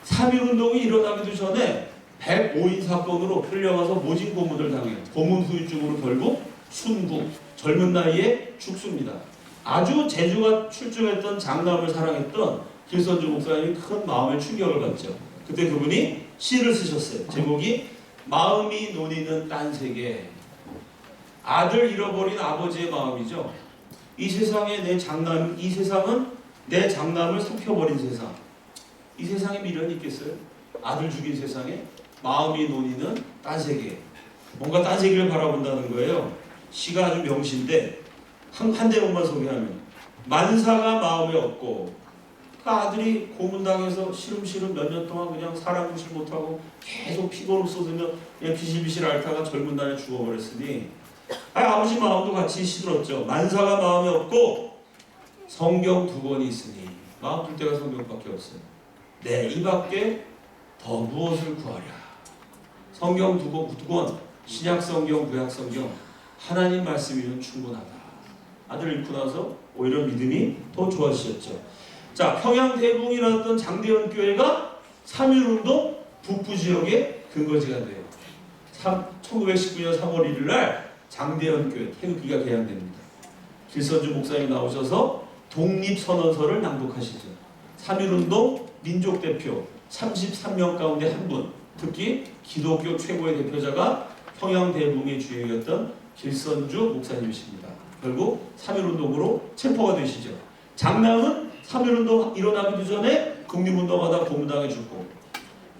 3.1운동이 일어나기도 전에 105인 사건으로 끌려가서 모진 고문을 당해요. 고문 후유증으로 결국 순국, 젊은 나이에 죽습니다. 아주 재주가 출중했던 장남을 사랑했던 길선주 목사님이 큰 마음의 충격을 받죠. 그때 그분이 시를 쓰셨어요. 제목이 마음이 논이는 딴 세계. 아들 잃어버린 아버지의 마음이죠. 이 세상에 이 세상은 내 장남을 삭혀버린 세상. 이 세상에 미련이 있겠어요? 아들 죽인 세상에 마음이 논이는 딴 세계. 뭔가 딴 세계를 바라본다는 거예요. 시가 아주 명시인데 한 대목만 소개하면 만사가 마음에 없고 그 아들이 고문당해서 시름시름 몇 년 동안 그냥 사람 구실 못하고 계속 피고를 쏟으며 그냥 비실비실 앓다가 젊은 날에 죽어버렸으니 아버지 마음도 같이 시들었죠. 만사가 마음에 없고 성경 2권이 있으니 마음 둘 때가 성경밖에 없어요. 네, 이 밖에 더 무엇을 구하랴. 성경 2권 신약성경 구약성경 하나님 말씀이면 충분하다. 아들 잃고 나서 오히려 믿음이 더 좋아지셨죠. 자, 평양 대붕이라던 장대현 교회가 3.1운동 북부 지역의 근거지가 돼요. 1919년 3월 1일 날 장대현 교회 태극기가 개양됩니다. 길선주 목사님 나오셔서 독립선언서를 낭독하시죠. 3.1운동 민족 대표 33명 가운데 한 분, 특히 기독교 최고의 대표자가 평양 대붕의 주역이었던 길선주 목사님이십니다. 결국 3.1운동으로 체포가 되시죠. 장남은 3.1운동 일어나기도 전에 독립운동하다 고문당해 죽고,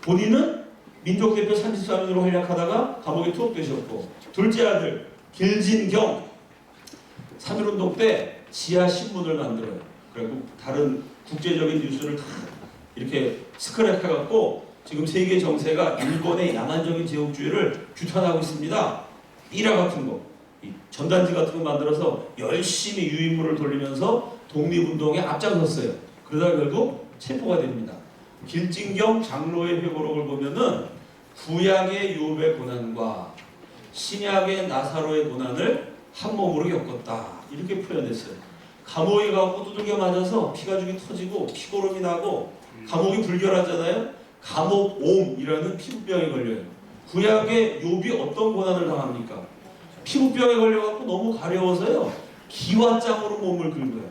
본인은 민족대표 34명으로 활약하다가 감옥에 투옥되셨고, 둘째 아들 길진경 3.1운동 때 지하신문을 만들어요. 그리고 다른 국제적인 뉴스를 다 이렇게 스크랩해갖고 지금 세계 정세가 일본의 야만적인 제국주의를 규탄하고 있습니다. 삐라 같은 거, 전단지 같은 거 만들어서 열심히 유인물을 돌리면서 독립운동에 앞장섰어요. 그러다 결국 체포가 됩니다. 길진경 장로의 회고록을 보면은 구약의 욥의 고난과 신약의 나사로의 고난을 한 몸으로 겪었다. 이렇게 표현했어요. 감옥에 가고 두들겨 맞아서 피가죽이 터지고 피고름이 나고 감옥이 불결하잖아요. 감옥옴이라는 피부병에 걸려요. 구약의 욥이 어떤 고난을 당합니까? 피부병에 걸려갖고 너무 가려워서요. 기와장으로 몸을 긁어요.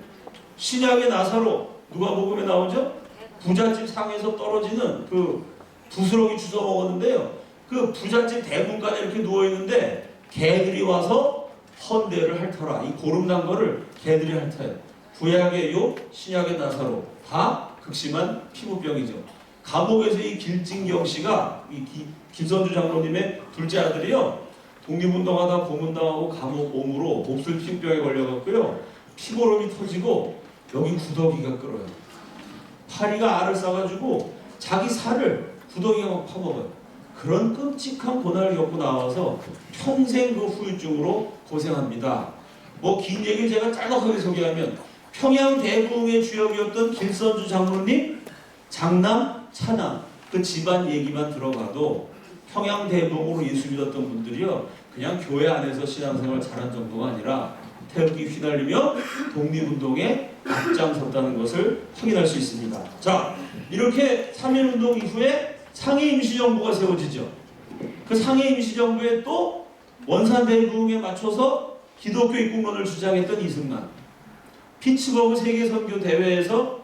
신약의 나사로 누가복음에 나오죠? 부잣집 상에서 떨어지는 그 부스러기 주워 먹었는데요. 그 부잣집 대문간에 이렇게 누워있는데 개들이 와서 헌대를 핥아라. 이 고름난 거를 개들이 핥아요. 구약의 욥, 신약의 나사로 다 극심한 피부병이죠. 감옥에서 이 길진경 씨가 이 길선주 장로님의 둘째 아들이요. 독립운동하다 고문당하고 감옥옴으로 몹쓸 피부병에 걸려갖고요. 피고름이 터지고 여기 구더기가 끓어요. 파리가 알을 싸가지고 자기 살을 구더기가 막 파먹어요. 그런 끔찍한 고난을 겪고 나와서 평생 그 후유증으로 고생합니다. 뭐 긴 얘기를 제가 짤막하게 소개하면 평양 대붕의 주역이었던 길선주 장로님, 장남, 차남 그 집안 얘기만 들어가도 평양 대붕으로 예수 믿었던 분들이요 그냥 교회 안에서 신앙생활 잘한 정도가 아니라 태극기 휘날리며 독립운동에 앞장섰다는 것을 확인할 수 있습니다. 자, 이렇게 3.1운동 이후에 상해 임시정부가 세워지죠. 그 상해 임시정부에 또 원산 대붕에 맞춰서 기독교 입국론을 주장했던 이승만, 피츠버그 세계선교 대회에서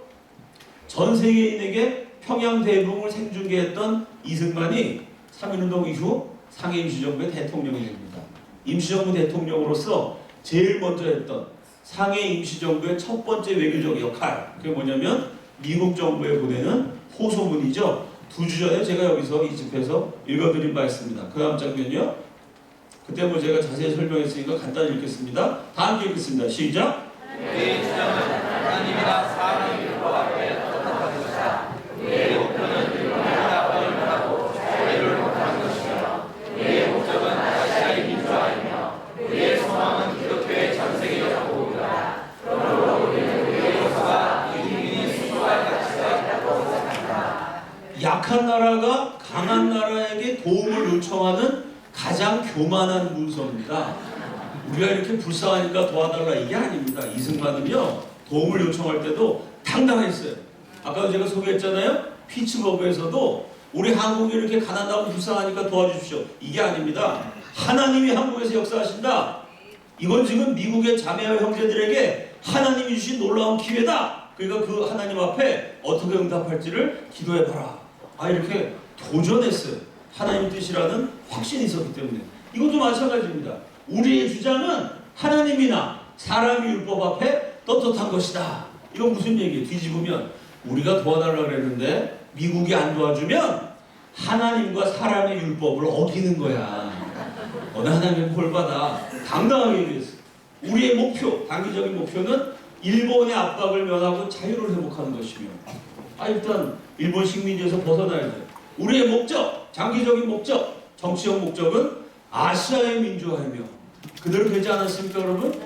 전 세계인에게 평양 대붕을 생중계했던 이승만이 3.1운동 이후 상해 임시정부의 대통령이 됩니다. 임시정부 대통령으로서 제일 먼저 했던 상해 임시정부의 첫 번째 외교적 역할, 그게 뭐냐면 미국 정부에 보내는 호소문이죠. 2주 전에 제가 여기서 이 집에서 읽어드린 바 있습니다. 그 다음 장면이요. 그때 뭐 제가 자세히 설명했으니까 간단히 읽겠습니다. 다 함께 읽겠습니다. 시작! 우리의 주장은 하나님이나 사람의 일과 앞에 똑똑하시다. 우리의 목표는 일본이나 어린하고 자유를 못하는 것이며 우리의 목적은 아시아의 민주화이며 우리의 소망은 기독교의 전세계적 보호이다. 그러므로 우리는 우리의 요소가 이 국민이 수호할 가치가 있다고 생각한다. 약한 나라가 강한 나라에게 도움을 요청하는 가장 교만한 문서입니다. 우리가 이렇게 불쌍하니까 도와달라 이게 아닙니다. 이승만은요 도움을 요청할 때도 당당했어요. 아까도 제가 소개했잖아요. 피츠버그에서도 우리 한국이 이렇게 가난하고 불쌍하니까 도와주십시오. 이게 아닙니다. 하나님이 한국에서 역사하신다. 이건 지금 미국의 자매와 형제들에게 하나님이 주신 놀라운 기회다. 그러니까 그 하나님 앞에 어떻게 응답할지를 기도해봐라. 이렇게 도전했어요. 하나님 뜻이라는 확신이 있었기 때문에. 이것도 마찬가지입니다. 우리의 주장은 하나님이나 사람의 율법 앞에 떳떳한 것이다. 이건 무슨 얘기예요? 뒤집으면 우리가 도와달라고 그랬는데 미국이 안 도와주면 하나님과 사람의 율법을 어기는 거야. 어느 하나님의 볼 받아 당당하게 얘기했어요. 우리의 목표, 단기적인 목표는 일본의 압박을 면하고 자유를 회복하는 것이며, 일단 일본 식민지에서 벗어나야 돼요. 우리의 목적, 장기적인 목적, 정치적 목적은 아시아의 민주화이며, 그대로 되지 않았습니까, 여러분?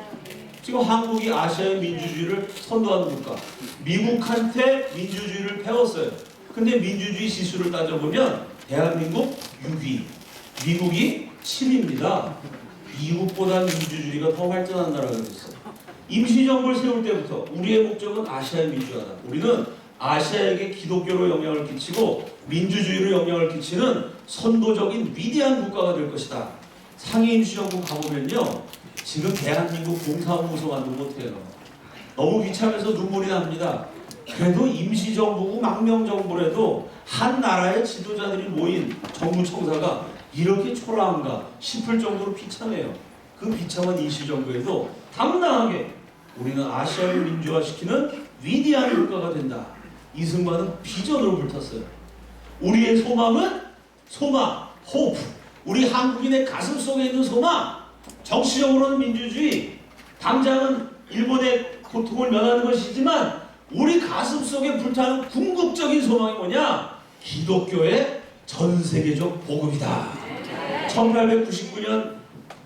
지금 한국이 아시아의 민주주의를 선도하는 국가, 미국한테 민주주의를 배웠어요. 근데 민주주의 지수를 따져보면 대한민국 6위, 미국이 7위입니다. 미국보다 민주주의가 더 발전한 나라가 됐어요. 임시정부를 세울 때부터 우리의 목적은 아시아의 민주화다. 우리는 아시아에게 기독교로 영향을 끼치고 민주주의로 영향을 끼치는 선도적인 위대한 국가가 될 것이다. 상해 임시정부 가보면요, 지금 대한민국 공사무소만도 못해요. 너무 귀찮아서 눈물이 납니다. 그래도 임시정부고 망명정부라도 한 나라의 지도자들이 모인 정부청사가 이렇게 초라한가 싶을 정도로 비참해요. 그 비참한 임시정부에도 당당하게 우리는 아시아를 민주화시키는 위대한 국가가 된다. 이승만은 비전으로 불탔어요. 우리의 소망은 호프. 우리 한국인의 가슴 속에 있는 소망. 정치적으로는 민주주의. 당장은 일본의 고통을 면하는 것이지만 우리 가슴 속에 불타는 궁극적인 소망이 뭐냐? 기독교의 전 세계적 복음이다. 1899년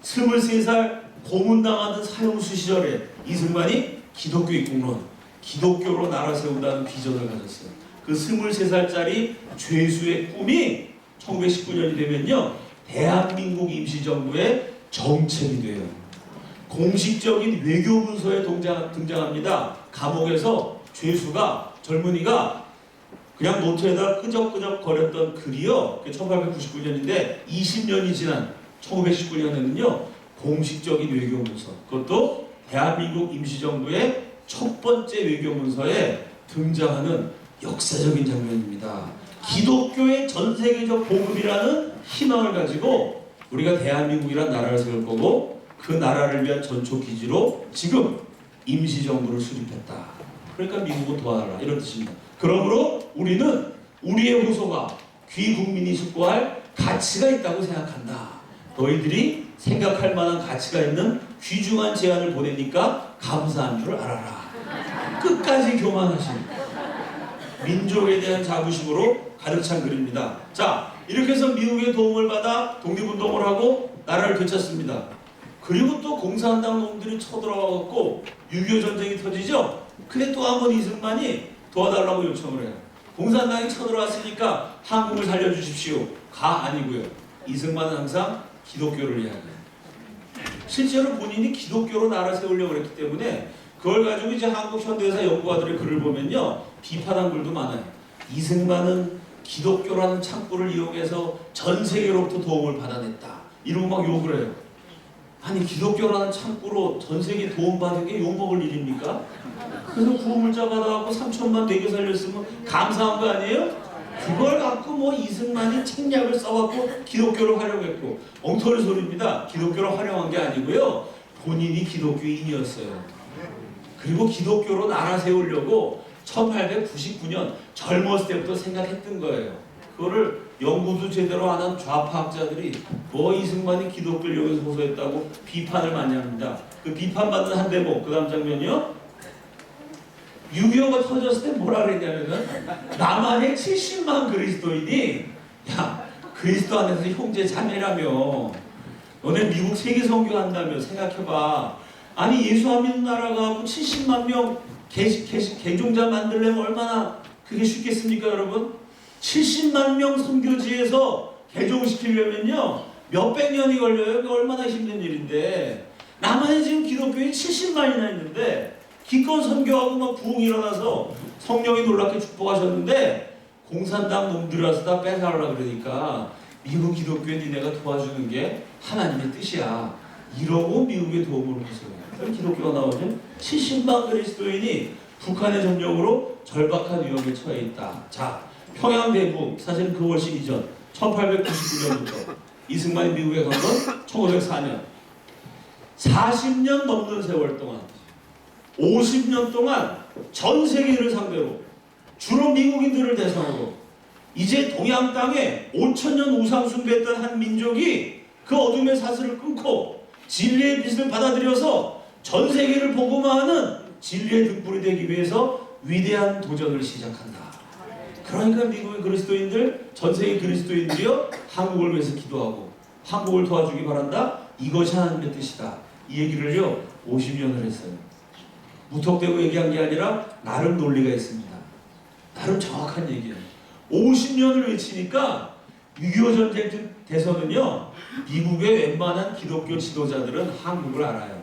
23살 고문당하던 사형수 시절에 이승만이 기독교 입국론, 기독교로 나라 세운다는 비전을 가졌어요. 그 23살짜리 죄수의 꿈이 1919년이 되면요, 대한민국 임시정부의 정책이 돼요. 공식적인 외교 문서에 등장합니다. 감옥에서 죄수가, 젊은이가 그냥 노트에다 끄적끄적 거렸던 글이요, 1899년인데 20년이 지난 1919년에는요 공식적인 외교 문서, 그것도 대한민국 임시정부의 첫 번째 외교 문서에 등장하는 역사적인 장면입니다. 기독교의 전 세계적 복음이라는 희망을 가지고 우리가 대한민국이라는 나라를 세울 거고, 그 나라를 위한 전초 기지로 지금 임시정부를 수립했다. 그러니까 미국은 도와달라, 이런 뜻입니다. 그러므로 우리는 우리의 후손과 귀국민이 숙고할 가치가 있다고 생각한다. 너희들이 생각할 만한 가치가 있는 귀중한 제안을 보내니까 감사한 줄 알아라. 끝까지 교만하신 민족에 대한 자부심으로 가득 찬 글입니다. 자, 이렇게 해서 미국의 도움을 받아 독립운동을 하고 나라를 되찾습니다. 그리고 또 공산당 놈들이 쳐들어와갖고 6.25 전쟁이 터지죠. 근데 또 한 번 이승만이 도와달라고 요청을 해요. 공산당이 쳐들어왔으니까 한국을 살려주십시오. 가 아니고요. 이승만은 항상 기독교를 이야기해요. 실제로 본인이 기독교로 나라 세우려고 했기 때문에 그걸 가지고 이제 한국 현대사 연구가들의 글을 보면요, 비판한 글도 많아요. 이승만은 기독교라는 창구를 이용해서 전 세계로부터 도움을 받아냈다. 이러고 막 욕을 해요. 아니, 기독교라는 창구로 전 세계 도움받은 게 욕먹을 일입니까? 그래서 구호물자 받아갖고 3천만 대교 살렸으면 감사한 거 아니에요? 그걸 갖고 뭐 이승만이 책략을 써갖고 기독교를 활용했고, 엉터리 소리입니다. 기독교를 활용한 게 아니고요, 본인이 기독교인이었어요. 그리고 기독교로 나라 세우려고 1899년 젊었을 때부터 생각했던 거예요. 그거를 연구도 제대로 안 한 좌파학자들이 뭐 이승만이 기독교를 여기서 호소했다고 비판을 많이 합니다. 그 비판받는 한 대목, 그 다음 장면이요, 6.25가 터졌을 때 뭐라 그랬냐면은, 남한의 70만 그리스도인이 야, 그리스도 안에서 형제 자매라며, 너네 미국 세계 선교한다며, 생각해봐. 아니, 예수 안 믿는 나라가 70만 명 개종자 만들려면 얼마나 그게 쉽겠습니까, 여러분? 70만 명 선교지에서 개종시키려면요 몇백 년이 걸려요. 그게 얼마나 힘든 일인데, 남한에 지금 기독교인이 70만이나 있는데 기껏 선교하고 막 부흥이 일어나서 성령이 놀랍게 축복하셨는데, 공산당 놈들이 와서 다 뺏어가려고 그러니까 미국 기독교인 니네가 도와주는 게 하나님의 뜻이야. 이러고 미국에 도움을 주세요. 기독교가 나오죠. 70만 그리스도인이 북한의 점령으로 절박한 위험에 처해 있다. 자, 평양 대부 사실은 그 훨씬 이전 1899년부터 이승만이 미국에 간 건 1904년. 40년 넘는 세월 동안 50년 동안 전 세계를 상대로 주로 미국인들을 대상으로 이제 동양 땅에 5000년 우상 숭배했던 한 민족이 그 어둠의 사슬을 끊고 진리의 빛을 받아들여서 전 세계를 복음화하는 진리의 등불이 되기 위해서 위대한 도전을 시작한다. 그러니까 미국의 그리스도인들, 전 세계 그리스도인들이요 한국을 위해서 기도하고 한국을 도와주기 바란다. 이것이 하나님의 뜻이다. 이 얘기를요 50년을 했어요. 무턱대고 얘기한 게 아니라 나름 논리가 있습니다. 나름 정확한 얘기예요. 50년을 외치니까 6.25 전쟁 대선은요 미국의 웬만한 기독교 지도자들은 한국을 알아요.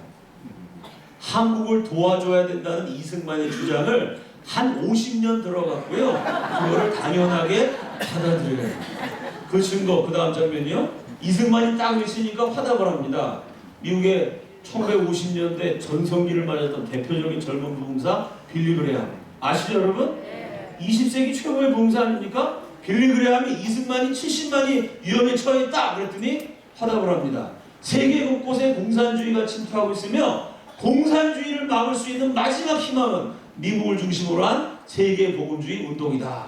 한국을 도와줘야 된다는 이승만의 주장을 한 50년 들어갔고요. 그거를 당연하게 받아들여요. 그 증거, 그 다음 장면이요. 이승만이 딱 외치니까 화답을 합니다. 미국의 1950년대 전성기를 맞았던 대표적인 젊은 부흥사 빌리 그레함. 아시죠 여러분? 20세기 최고의 부흥사 아닙니까? 빌리 그레함이 이승만이 70만이 위험에 처해있다 그랬더니 화답을 합니다. 세계 곳곳에 공산주의가 침투하고 있으며 공산주의를 막을 수 있는 마지막 희망은 미국을 중심으로 한 세계 복음주의 운동이다.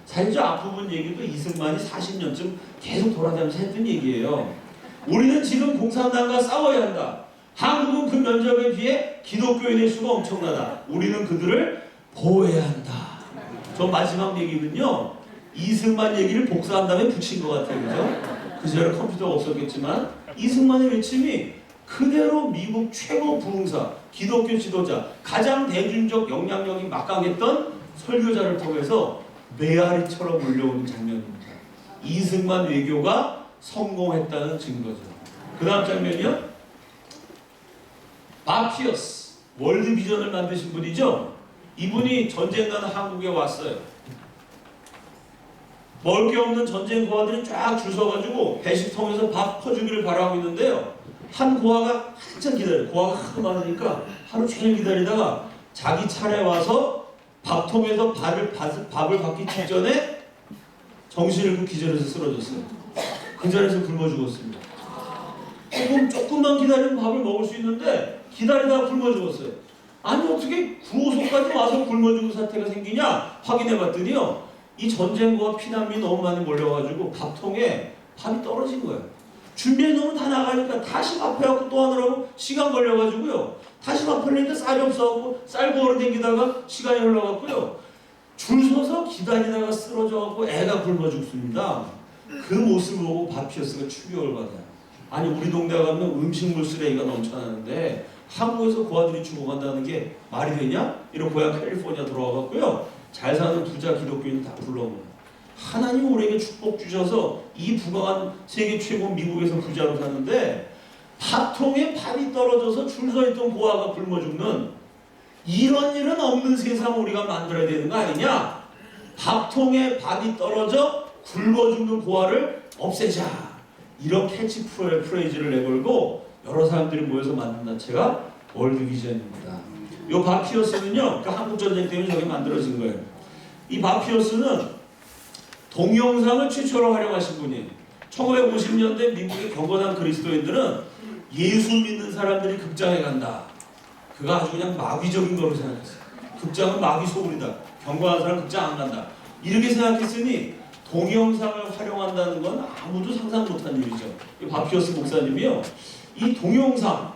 사실 저 앞부분 얘기도 이승만이 40년쯤 계속 돌아다니면서 했던 얘기예요. 우리는 지금 공산당과 싸워야 한다. 한국은 그 면적에 비해 기독교인의 수가 엄청나다. 우리는 그들을 보호해야 한다. 저 마지막 얘기는요 이승만 얘기를 복사한 다음에 붙인 것 같아요. 그죠? 그 시절에 컴퓨터가 없었겠지만 이승만의 외침이 그대로 미국 최고 부흥사, 기독교 지도자, 가장 대중적 영향력이 막강했던 설교자를 통해서 메아리처럼 몰려오는 장면입니다. 이승만 외교가 성공했다는 증거죠. 그 다음 장면이요. 밥 피어스, 월드 비전을 만드신 분이죠. 이분이 전쟁 나는 한국에 왔어요. 먹을 게 없는 전쟁 고아들이 쫙 줄 서가지고 배식통에서 밥 퍼주기를 바라고 있는데요. 한 고아가 한참 기다려요. 고아가 하도 많으니까 하루 종일 기다리다가 자기 차례 와서 밥통에서 밥을 받기 직전에 정신을 잃고 기절해서 쓰러졌어요. 그 자리에서 굶어 죽었습니다. 조금만 기다리면 밥을 먹을 수 있는데 기다리다가 굶어 죽었어요. 아니 어떻게 구호소까지 와서 굶어 죽은 사태가 생기냐 확인해 봤더니요. 이 전쟁과 피난민이 너무 많이 몰려가지고 밥통에 밥이 떨어진 거예요. 준비해 놓으면 다 나가니까 다시 밥해갖고 또 하느라고 시간 걸려가지고요. 다시 밥하려니까 쌀이 없어갖고 쌀 구하러 댕기다가 시간이 흘러갔고요. 줄 서서 기다리다가 쓰러져갖고 애가 굶어 죽습니다. 그 모습을 보고 바피어스가 충격을 받아요. 아니 우리 동네 가면 음식물 쓰레기가 넘쳐나는데 한국에서 고아들이 죽어간다는 게 말이 되냐? 이런 고향 캘리포니아 들어와갖고요. 잘 사는 부자 기독교인 다 불러오고 하나님 우리에게 축복 주셔서 이 부강한 세계 최고 미국에서 부자로 사는데 밥통에 밥이 떨어져서 줄 서 있던 고아가 굶어 죽는 이런 일은 없는 세상 우리가 만들어야 되는 거 아니냐? 밥통에 밥이 떨어져 굶어 죽는 고아를 없애자. 이런 캐치 프레이즈를 내걸고 여러 사람들이 모여서 만든 단체가 월드 비전입니다. 이 바피어스는요, 그 한국 전쟁 때문에 저게 만들어진 거예요. 이 바피어스는 동영상을 최초로 활용하신 분이에요. 1950년대 미국의 경건한 그리스도인들은 예수 믿는 사람들이 극장에 간다. 그거 아주 그냥 마귀적인 거로 생각했어요. 극장은 마귀 소굴이다. 경건한 사람 극장 안 간다. 이렇게 생각했으니 동영상을 활용한다는 건 아무도 상상 못한 일이죠. 이 바피어스 목사님이요. 이 동영상,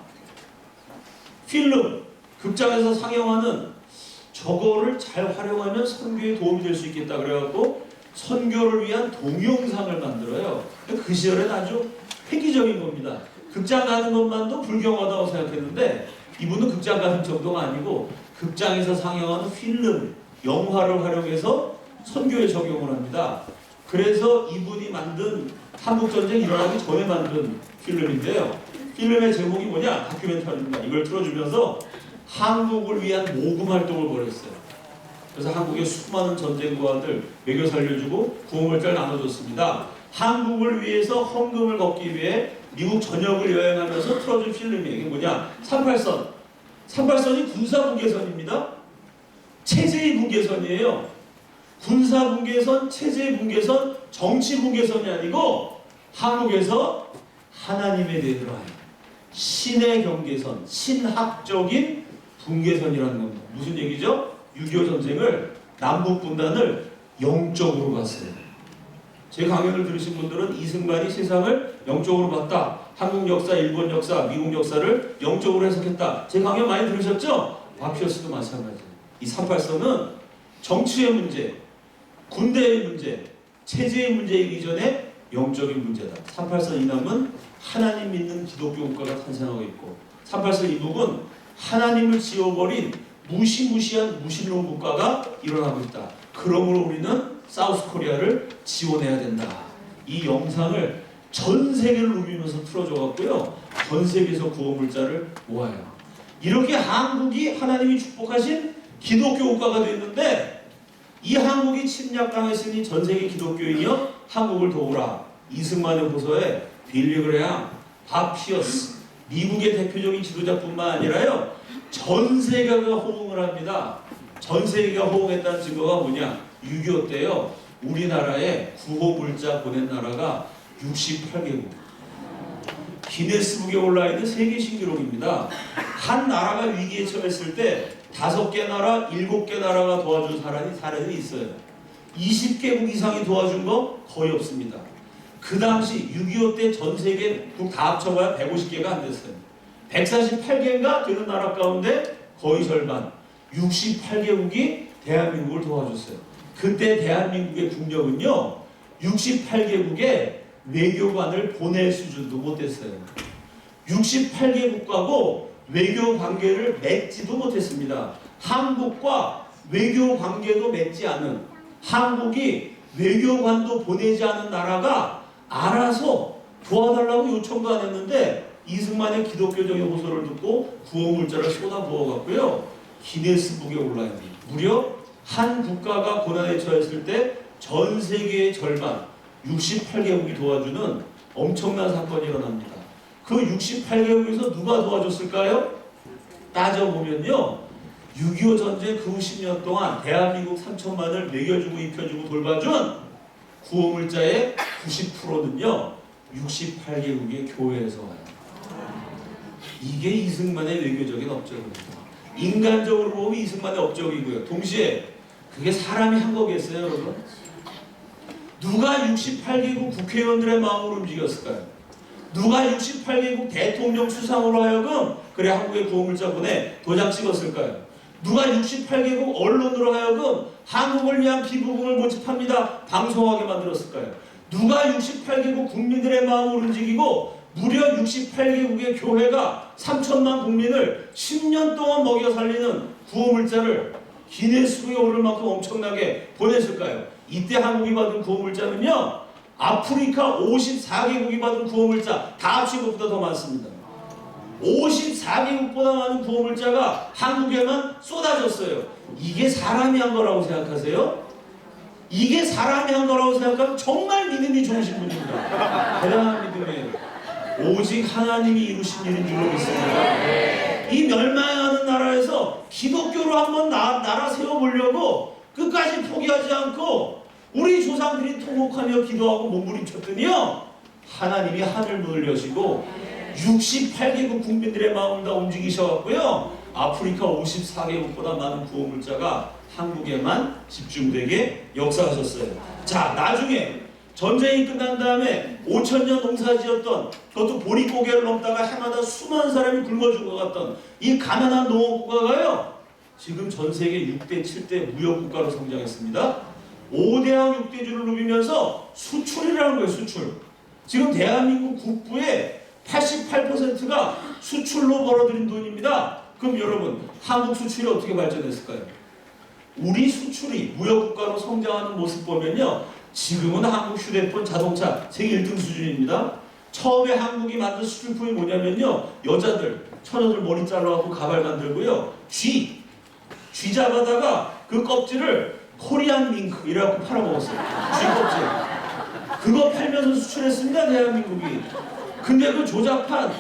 필름, 극장에서 상영하는 저거를 잘 활용하면 선교에 도움이 될 수 있겠다 그래갖고 선교를 위한 동영상을 만들어요. 그 시절엔 아주 획기적인 겁니다. 극장 가는 것만도 불경하다고 생각했는데 이분은 극장 가는 정도가 아니고 극장에서 상영하는 필름, 영화를 활용해서 선교에 적용을 합니다. 그래서 이분이 만든 한국전쟁 일어나기 전에 만든 필름인데요. 필름의 제목이 뭐냐? 다큐멘터리입니다. 이걸 틀어주면서 한국을 위한 모금 활동을 벌였어요. 그래서 한국의 수많은 전쟁고아들 먹여 살려주고 구호물자를 나눠줬습니다. 한국을 위해서 헌금을 걷기 위해 미국 전역을 여행하면서 틀어준 필름이 이게 뭐냐? 38선. 38선이 군사분계선입니다. 체제의 분계선이에요. 군사분계선, 체제분계선, 정치분계선이 아니고 한국에서 하나님에 대하여 신의 경계선, 신학적인 분계선이라는 겁니다. 무슨 얘기죠? 6.25 전쟁을 남북분단을 영적으로 봤어요. 제 강연을 들으신 분들은 이승만이 세상을 영적으로 봤다. 한국 역사, 일본 역사, 미국 역사를 영적으로 해석했다. 제 강연 많이 들으셨죠? 바피어스도 마찬가지예요. 이 38선은 정치의 문제, 군대의 문제, 체제의 문제이기 전에 영적인 문제다. 38선 이남은 하나님 믿는 기독교 국가가 탄생하고 있고 38선 이북은 하나님을 지워버린 무시무시한 무신론 국가가 일어나고 있다. 그러므로 우리는 사우스코리아를 지원해야 된다. 이 영상을 전 세계를 누비면서 틀어줘갖고요. 전 세계에서 구호물자를 모아요. 이렇게 한국이 하나님이 축복하신 기독교 국가가 됐는데 이 한국이 침략당했으니 전 세계 기독교인이여 한국을 도우라. 이승만의 호소에 빌리 그레함, 바피어스, 미국의 대표적인 지도자뿐만 아니라요. 전 세계가 호응을 합니다. 전 세계가 호응했다는 증거가 뭐냐? 6.25 때요. 우리나라에 구호물자 보낸 나라가 68개국. 기네스북에 올라있는 세계 신기록입니다. 한 나라가 위기에 처했을 때 5개 나라, 7개 나라가 도와준 사례들이 있어요. 20개국 이상이 도와준 거 거의 없습니다. 그 당시 6.25 때 전 세계국 다 합쳐봐야 150개가 안 됐어요. 148개인가 되는 나라 가운데 거의 절반, 68개국이 대한민국을 도와줬어요. 그때 대한민국의 국력은요, 68개국에 외교관을 보낼 수준도 못했어요. 68개 국가고 외교 관계를 맺지도 못했습니다. 한국과 외교 관계도 맺지 않은, 한국이 외교관도 보내지 않은 나라가 알아서 도와달라고 요청도 안 했는데 이승만의 기독교적인 호소를 듣고 구호물자를 쏟아부어갖고요. 기네스북에 올라있는 무려 한 국가가 고난에 처했을 때 전 세계의 절반 68개국이 도와주는 엄청난 사건이 일어납니다. 그 68개국에서 누가 도와줬을까요? 따져보면요. 6.25 전쟁 그 후 10년 동안 대한민국 3천만을 먹여주고 입혀주고 돌봐준 구호물자의 90%는요. 68개국의 교회에서 와요. 이게 이승만의 외교적인 업적입니다. 인간적으로 보면 이승만의 업적이고요. 동시에 그게 사람이 한 거겠어요, 여러분? 누가 68개국 국회의원들의 마음을 움직였을까요? 누가 68개국 대통령 수상으로 하여금 그래 한국에 구호물자 보내 도장 찍었을까요? 누가 68개국 언론으로 하여금 한국을 위한 기부금을 모집합니다 방송하게 만들었을까요? 누가 68개국 국민들의 마음을 움직이고 무려 68개국의 교회가 3천만 국민을 10년 동안 먹여 살리는 구호물자를 기네스북에 오를 만큼 엄청나게 보냈을까요? 이때 한국이 받은 구호물자는요, 아프리카 54개국이 받은 구호물자 다 합친 것보다 더 많습니다. 54개국보다 많은 구호물자가 한국에만 쏟아졌어요. 이게 사람이 한 거라고 생각하세요? 이게 사람이 한 거라고 생각하면 정말 믿음이 좋으신 분입니다. 대단한 믿음이에요. 오직 하나님이 이루신 일인 줄로 믿습니다. 이 멸망하는 나라에서 기독교로 한번 나라 세워보려고 끝까지 포기하지 않고 우리 조상들이 통곡하며 기도하고 몸부림쳤더니요, 하나님이 하늘 문을 여시고 68개국 국민들의 마음을 다 움직이셔갖고요, 아프리카 54개국보다 많은 구호물자가 한국에만 집중되게 역사하셨어요. 자, 나중에 전쟁이 끝난 다음에 5천년 농사지었던, 그것도 보릿고개를 넘다가 해마다 수많은 사람이 굶어 죽어갔던 이 가난한 농업국가가요, 지금 전 세계 6대, 7대 무역국가로 성장했습니다. 5대양 6대주를 누비면서 수출이라는 거예요, 수출. 지금 대한민국 국부의 88%가 수출로 벌어들인 돈입니다. 그럼 여러분, 한국 수출이 어떻게 발전했을까요? 우리 수출이 무역국가로 성장하는 모습 보면요, 지금은 한국 휴대폰, 자동차 세계 1등 수준입니다. 처음에 한국이 만든 수출품이 뭐냐면요, 여자들, 처녀들 머리 잘라갖고 가발 만들고요, 쥐 잡아다가 그 껍질을 코리안 밍크 이래갖고 팔아먹었어요. 쥐 껍질. 그거 팔면서 수출했습니다, 대한민국이. 근데 그 조잡한,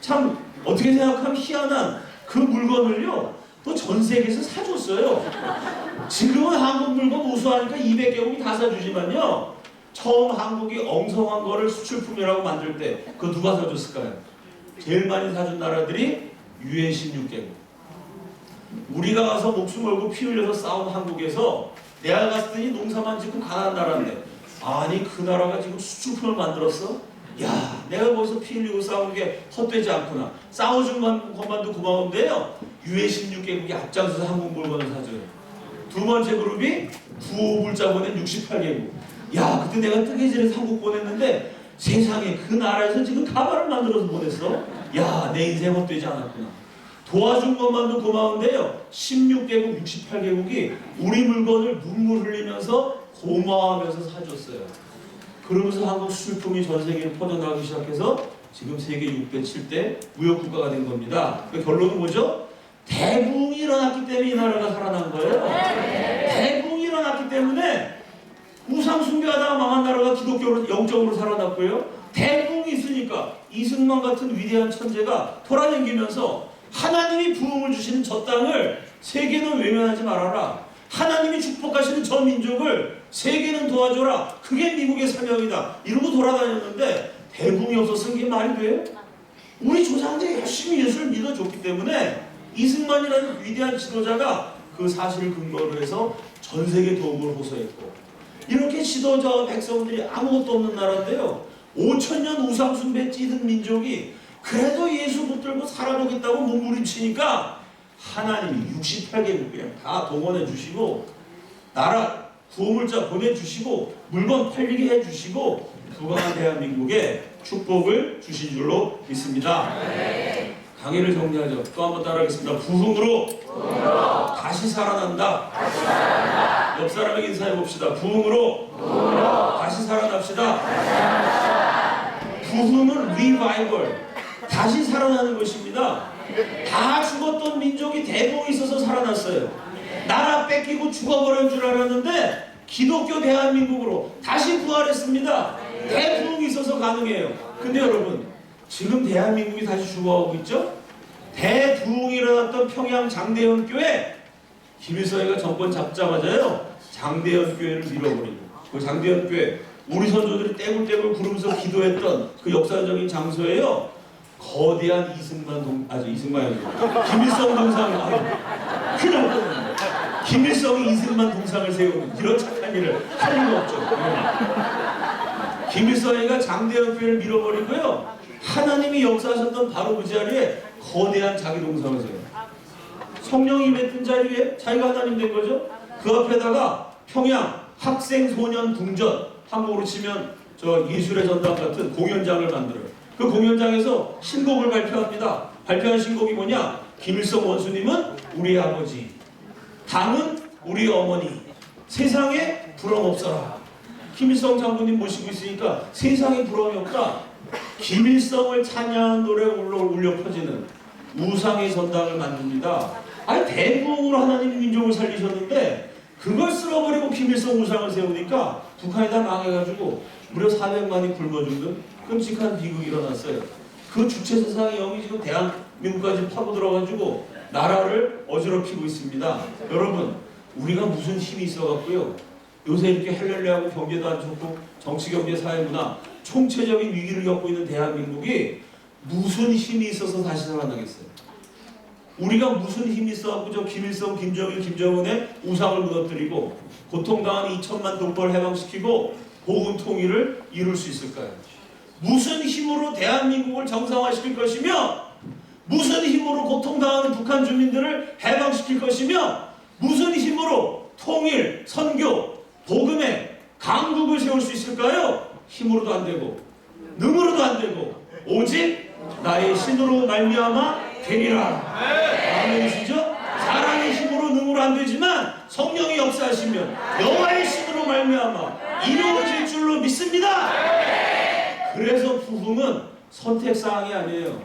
참 어떻게 생각하면 희한한 그 물건을요 또 전 세계에서 사줬어요. 지금은 한국 물건 우수하니까 200개국이 다 사주지만요, 처음 한국이 엉성한 거를 수출품이라고 만들 때 그거 누가 사줬을까요? 제일 많이 사준 나라들이 UN 16개국. 우리가 가서 목숨 걸고 피 흘려서 싸운 한국에서 내가 갔을 때니 농사만 짓고 가난한 나라인데, 아니 그 나라가 지금 수출품을 만들었어? 야, 내가 거기서 피 흘리고 싸운 게 헛되지 않구나. 싸워준 것만도 고마운데요, UN 16개국이 앞장서서 한국 물건을 사줘요. 두 번째 그룹이 구호불자 보낸 68개국. 야, 그때 내가 뜨개질에서 한국 보냈는데 세상에 그 나라에서 지금 가발을 만들어서 보냈어. 야, 내 인생 헛되지 않았구나. 도와준 것만도 고마운데요, 16개국, 68개국이 우리 물건을 눈물 흘리면서 고마워하면서 사줬어요. 그러면서 한국 수출품이 전 세계로 퍼져나가기 시작해서 지금 세계 6대, 7대 무역국가가 된 겁니다. 그 결론은 뭐죠? 대붕이 일어났기 때문에 이 나라가 살아난 거예요. 대붕이 일어났기 때문에 우상 숭배하다가 망한 나라가 기독교로 영적으로 살아났고요. 대붕이 있으니까 이승만 같은 위대한 천재가 돌아다니면서 하나님이 부흥을 주시는 저 땅을 세계는 외면하지 말아라. 하나님이 축복하시는 저 민족을 세계는 도와줘라. 그게 미국의 사명이다. 이러고 돌아다녔는데 대붕이 없었은 게 말이 돼요? 우리 조상들이 열심히 예수를 믿어줬기 때문에 이승만이라는 위대한 지도자가 그 사실을 근거로 해서 전 세계 도움을 호소했고, 이렇게 지도자와 백성들이 아무것도 없는 나라인데요, 5,000년 우상 숭배에 찌든 민족이 그래도 예수 붙들고 살아보겠다고 몸부림치니까 하나님이 68개국 그냥 다 동원해 주시고 나라 구호물자 보내주시고 물건 팔리게 해주시고 부강한 대한민국에 축복을 주신 줄로 믿습니다. 강의를 정리하죠. 또 한번 따라하겠습니다. 부흥으로 다시 살아난다. 옆 사람에게 인사해 봅시다. 부흥으로 다시 살아납시다. 부흥은 리바이벌, 다시 살아나는 것입니다. 다 죽었던 민족이 대붕이 있어서 살아났어요. 나라 뺏기고 죽어버린 줄 알았는데 기독교 대한민국으로 다시 부활했습니다. 대붕이 있어서 가능해요. 근데 여러분, 지금 대한민국이 다시 죽어가고 있죠? 대부흥이 일어났던 평양 장대현 교회, 김일성이가 정권 잡자마자요 장대현 교회를 밀어버리고, 그 장대현 교회 우리 선조들이 떼굴떼굴 구르면서 기도했던 그 역사적인 장소에요 거대한 이승만이 아니고 김일성 동상을, 큰일 날 뻔했네. 김일성이 이승만 동상을 세우는 이런 착한 일을 할 리가 없죠. 김일성이가 장대현 교회를 밀어버리고요, 하나님이 역사하셨던 바로 그 자리에 거대한 자기 동상을 세워요. 성령이 임했던 자리에 자기가 하나님 된 거죠. 그 앞에다가 평양 학생 소년 궁전, 한국으로 치면 저 예술의 전당 같은 공연장을 만들어요. 그 공연장에서 신곡을 발표합니다. 발표한 신곡이 뭐냐? 김일성 원수님은 우리의 아버지, 당은 우리의 어머니, 세상에 부러움 없어라. 김일성 장군님 모시고 있으니까 세상에 부러움이 없다. 김일성을 찬양하는 노래 울려 퍼지는 우상의 전당을 만듭니다. 아니 대부흥으로 하나님 민족을 살리셨는데 그걸 쓸어버리고 김일성 우상을 세우니까 북한이 다 망해가지고 무려 400만이 굶어 죽는 끔찍한 비극이 일어났어요. 그 주체 세상의 영이 지금 대한민국까지 파고들어가지고 나라를 어지럽히고 있습니다. 여러분, 우리가 무슨 힘이 있어갖고요, 요새 이렇게 헬렐레하고 경제도 안 좋고 정치, 경제, 사회, 문화 총체적인 위기를 겪고 있는 대한민국이 무슨 힘이 있어서 다시 살아나겠어요? 우리가 무슨 힘이 있어갖고 저 김일성, 김정일, 김정은의 우상을 무너뜨리고 고통당한 2천만 동포를 해방시키고 복음 통일을 이룰 수 있을까요? 무슨 힘으로 대한민국을 정상화시킬 것이며, 무슨 힘으로 고통당하는 북한 주민들을 해방시킬 것이며, 무슨 힘으로 통일, 선교, 복음의 강국을 세울 수 있을까요? 힘으로도 안 되고 능으로도 안 되고 오직 나의 신으로 말미암아 되리라. 아멘이시죠? 사람의 힘으로 능으로 안 되지만 성령이 역사하시면 여호와의 신으로 말미암아 이루어질 줄로 믿습니다. 그래서 부흥은 선택사항이 아니에요.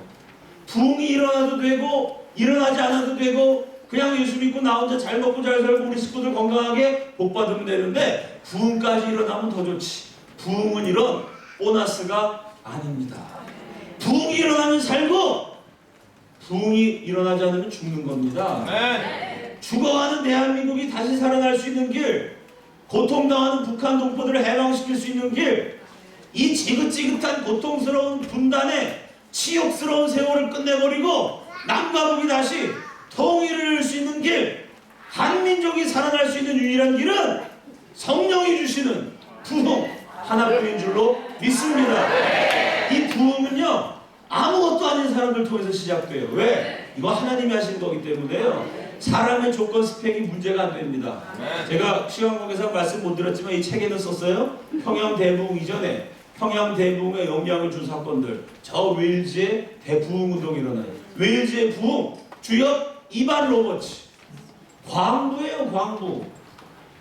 부흥이 일어나도 되고 일어나지 않아도 되고 그냥 예수 믿고 나 혼자 잘 먹고 잘 살고 우리 식구들 건강하게 복 받으면 되는데 부흥까지 일어나면 더 좋지. 부흥은 이런 보너스가 아닙니다. 부흥이 일어나면 살고 부흥이 일어나지 않으면 죽는 겁니다. 죽어가는 대한민국이 다시 살아날 수 있는 길, 고통당하는 북한 동포들을 해방시킬 수 있는 길, 이 지긋지긋한 고통스러운 분단의 치욕스러운 세월을 끝내버리고 남과 북이 다시 통일을 이룰 수 있는 길, 한민족이 살아날 수 있는 유일한 길은 성령이 주시는 부흥 하나뿐인 줄로 믿습니다. 이 부흥은요, 아무것도 아닌 사람들 통해서 시작돼요. 왜? 이거 하나님이 하신 거기 때문에요. 사람의 조건 스펙이 문제가 안 됩니다. 제가 시간관계상 말씀 못 드렸지만 이 책에는 썼어요. 평양 대부흥 이전에 평양 대부흥에 영향을 준 사건들. 저 웨일즈의 대부흥 운동이 일어나요. 웨일즈의 부흥 주역 이반 로버츠. 광부예요, 광부.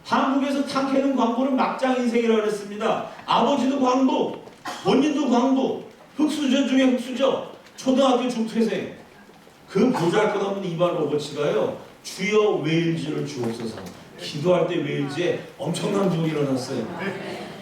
한국에서 탕캐는 광부는 막장 인생이라고 그랬습니다. 아버지도 광부, 본인도 광부, 흑수저 중에 흑수저, 초등학교 중퇴생. 그 보잘것없는 이반 로버츠가요, 주여 웨일즈를 주옵소서. 기도할 때 웨일즈에 엄청난 부흥이 일어났어요.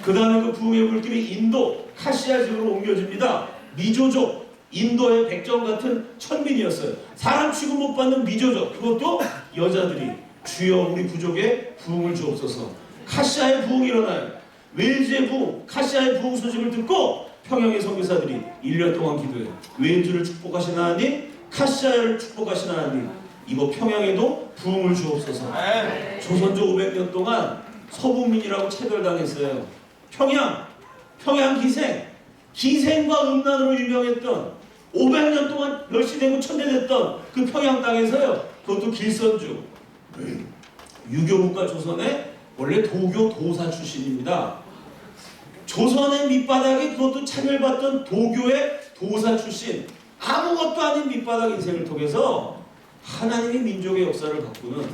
그 다음에 그 부흥의 물길이 인도 카시아 지역으로 옮겨집니다. 미조족, 인도의 백정 같은 천민이었어요. 사람 취급 못 받는 미조족, 그것도 여자들이 주여 우리 부족에 부흥을 주옵소서. 카시아의 부흥이 일어나요. 웨일즈의 부흥, 카시아의 부흥 소식을 듣고 평양의 선교사들이 1년 동안 기도해요. 웨일즈를 축복하신 하나님, 카시아를 축복하신 하나님, 이거 평양에도 부흥을 주옵소서. 조선조 500년 동안 서북민이라고 차별당했어요. 평양 기생과 음란으로 유명했던 500년 동안 멸시되고 천대됐던 그 평양 땅에서요, 그것도 길선주, 유교국가 조선의 원래 도교 도사 출신입니다. 조선의 밑바닥에 그것도 차별받던 도교의 도사 출신, 아무것도 아닌 밑바닥 인생을 통해서 하나님이 민족의 역사를 바꾸는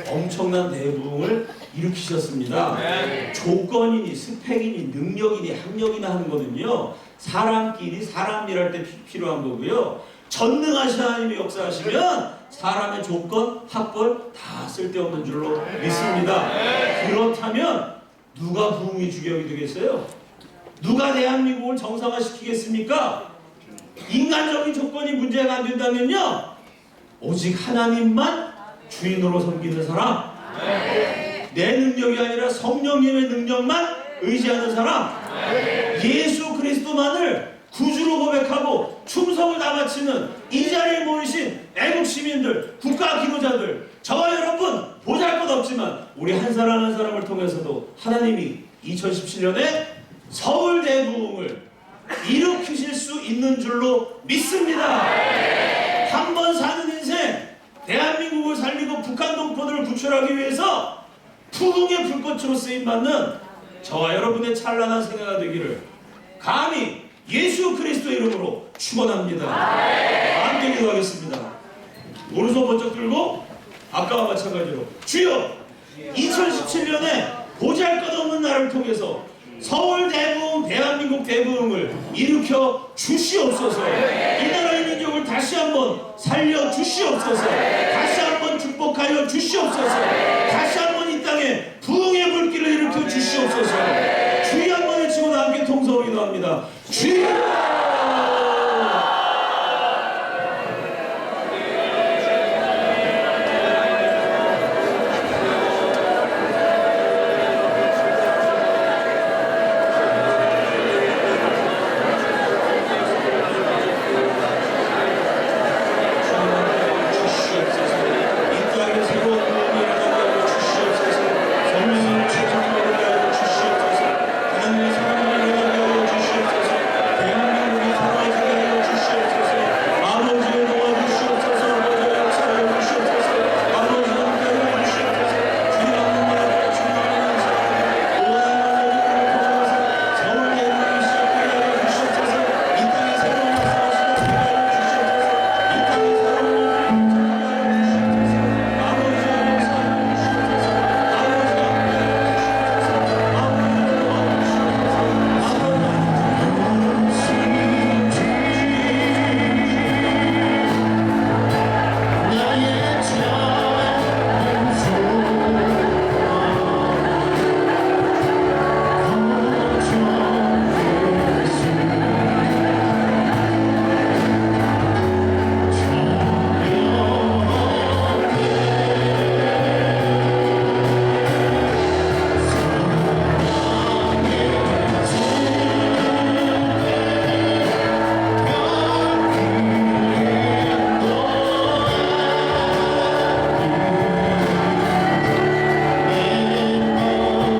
엄청난 대부흥을 일으키셨습니다. 조건이니 스펙이니 능력이니 학력이나 하는 거는요, 사람끼리 사람 일할 때 필요한 거고요. 전능하신 하나님이 역사하시면 사람의 조건, 학벌 다 쓸데없는 줄로 믿습니다. 그렇다면 누가 부흥의 주역이 되겠어요? 누가 대한민국을 정상화시키겠습니까? 인간적인 조건이 문제가 안 된다면요, 오직 하나님만 주인으로 섬기는 사람, 내 능력이 아니라 성령님의 능력만 의지하는 사람, 예수 그리스도만을 구주로 고백하고 충성을 다 바치는 이 자리에 모이신 애국 시민들, 국가 기도자들, 저와 여러분 보잘것없지만 우리 한 사람 한 사람을 통해서도 하나님이 2017년에 서울 대부흥을 일으키실 수 있는 줄로 믿습니다. 한 번 사는 인생, 대한민국을 살리고 북한 동포들을 구출하기 위해서 부흥의 불꽃으로 쓰임받는 저와 여러분의 찬란한 생애가 되기를 감히 예수 그리스도의 이름으로 축원합니다. 함께 기도하겠습니다. 오른손 번쩍 들고 아까와 마찬가지로 주여, 2017년에 보잘것없는 나를 통해서 서울 대부흥, 대한민국 대부흥을 일으켜 주시옵소서. 이 나라의 민족을 다시 한번 살려 주시옵소서. 다시 한번 축복하여 주시옵소서. 다시 한번 이 땅에 부흥의 불길을 일으켜 주시옵소서. 주여 한번 외치고 함께 통성으로 기도합니다. 주여!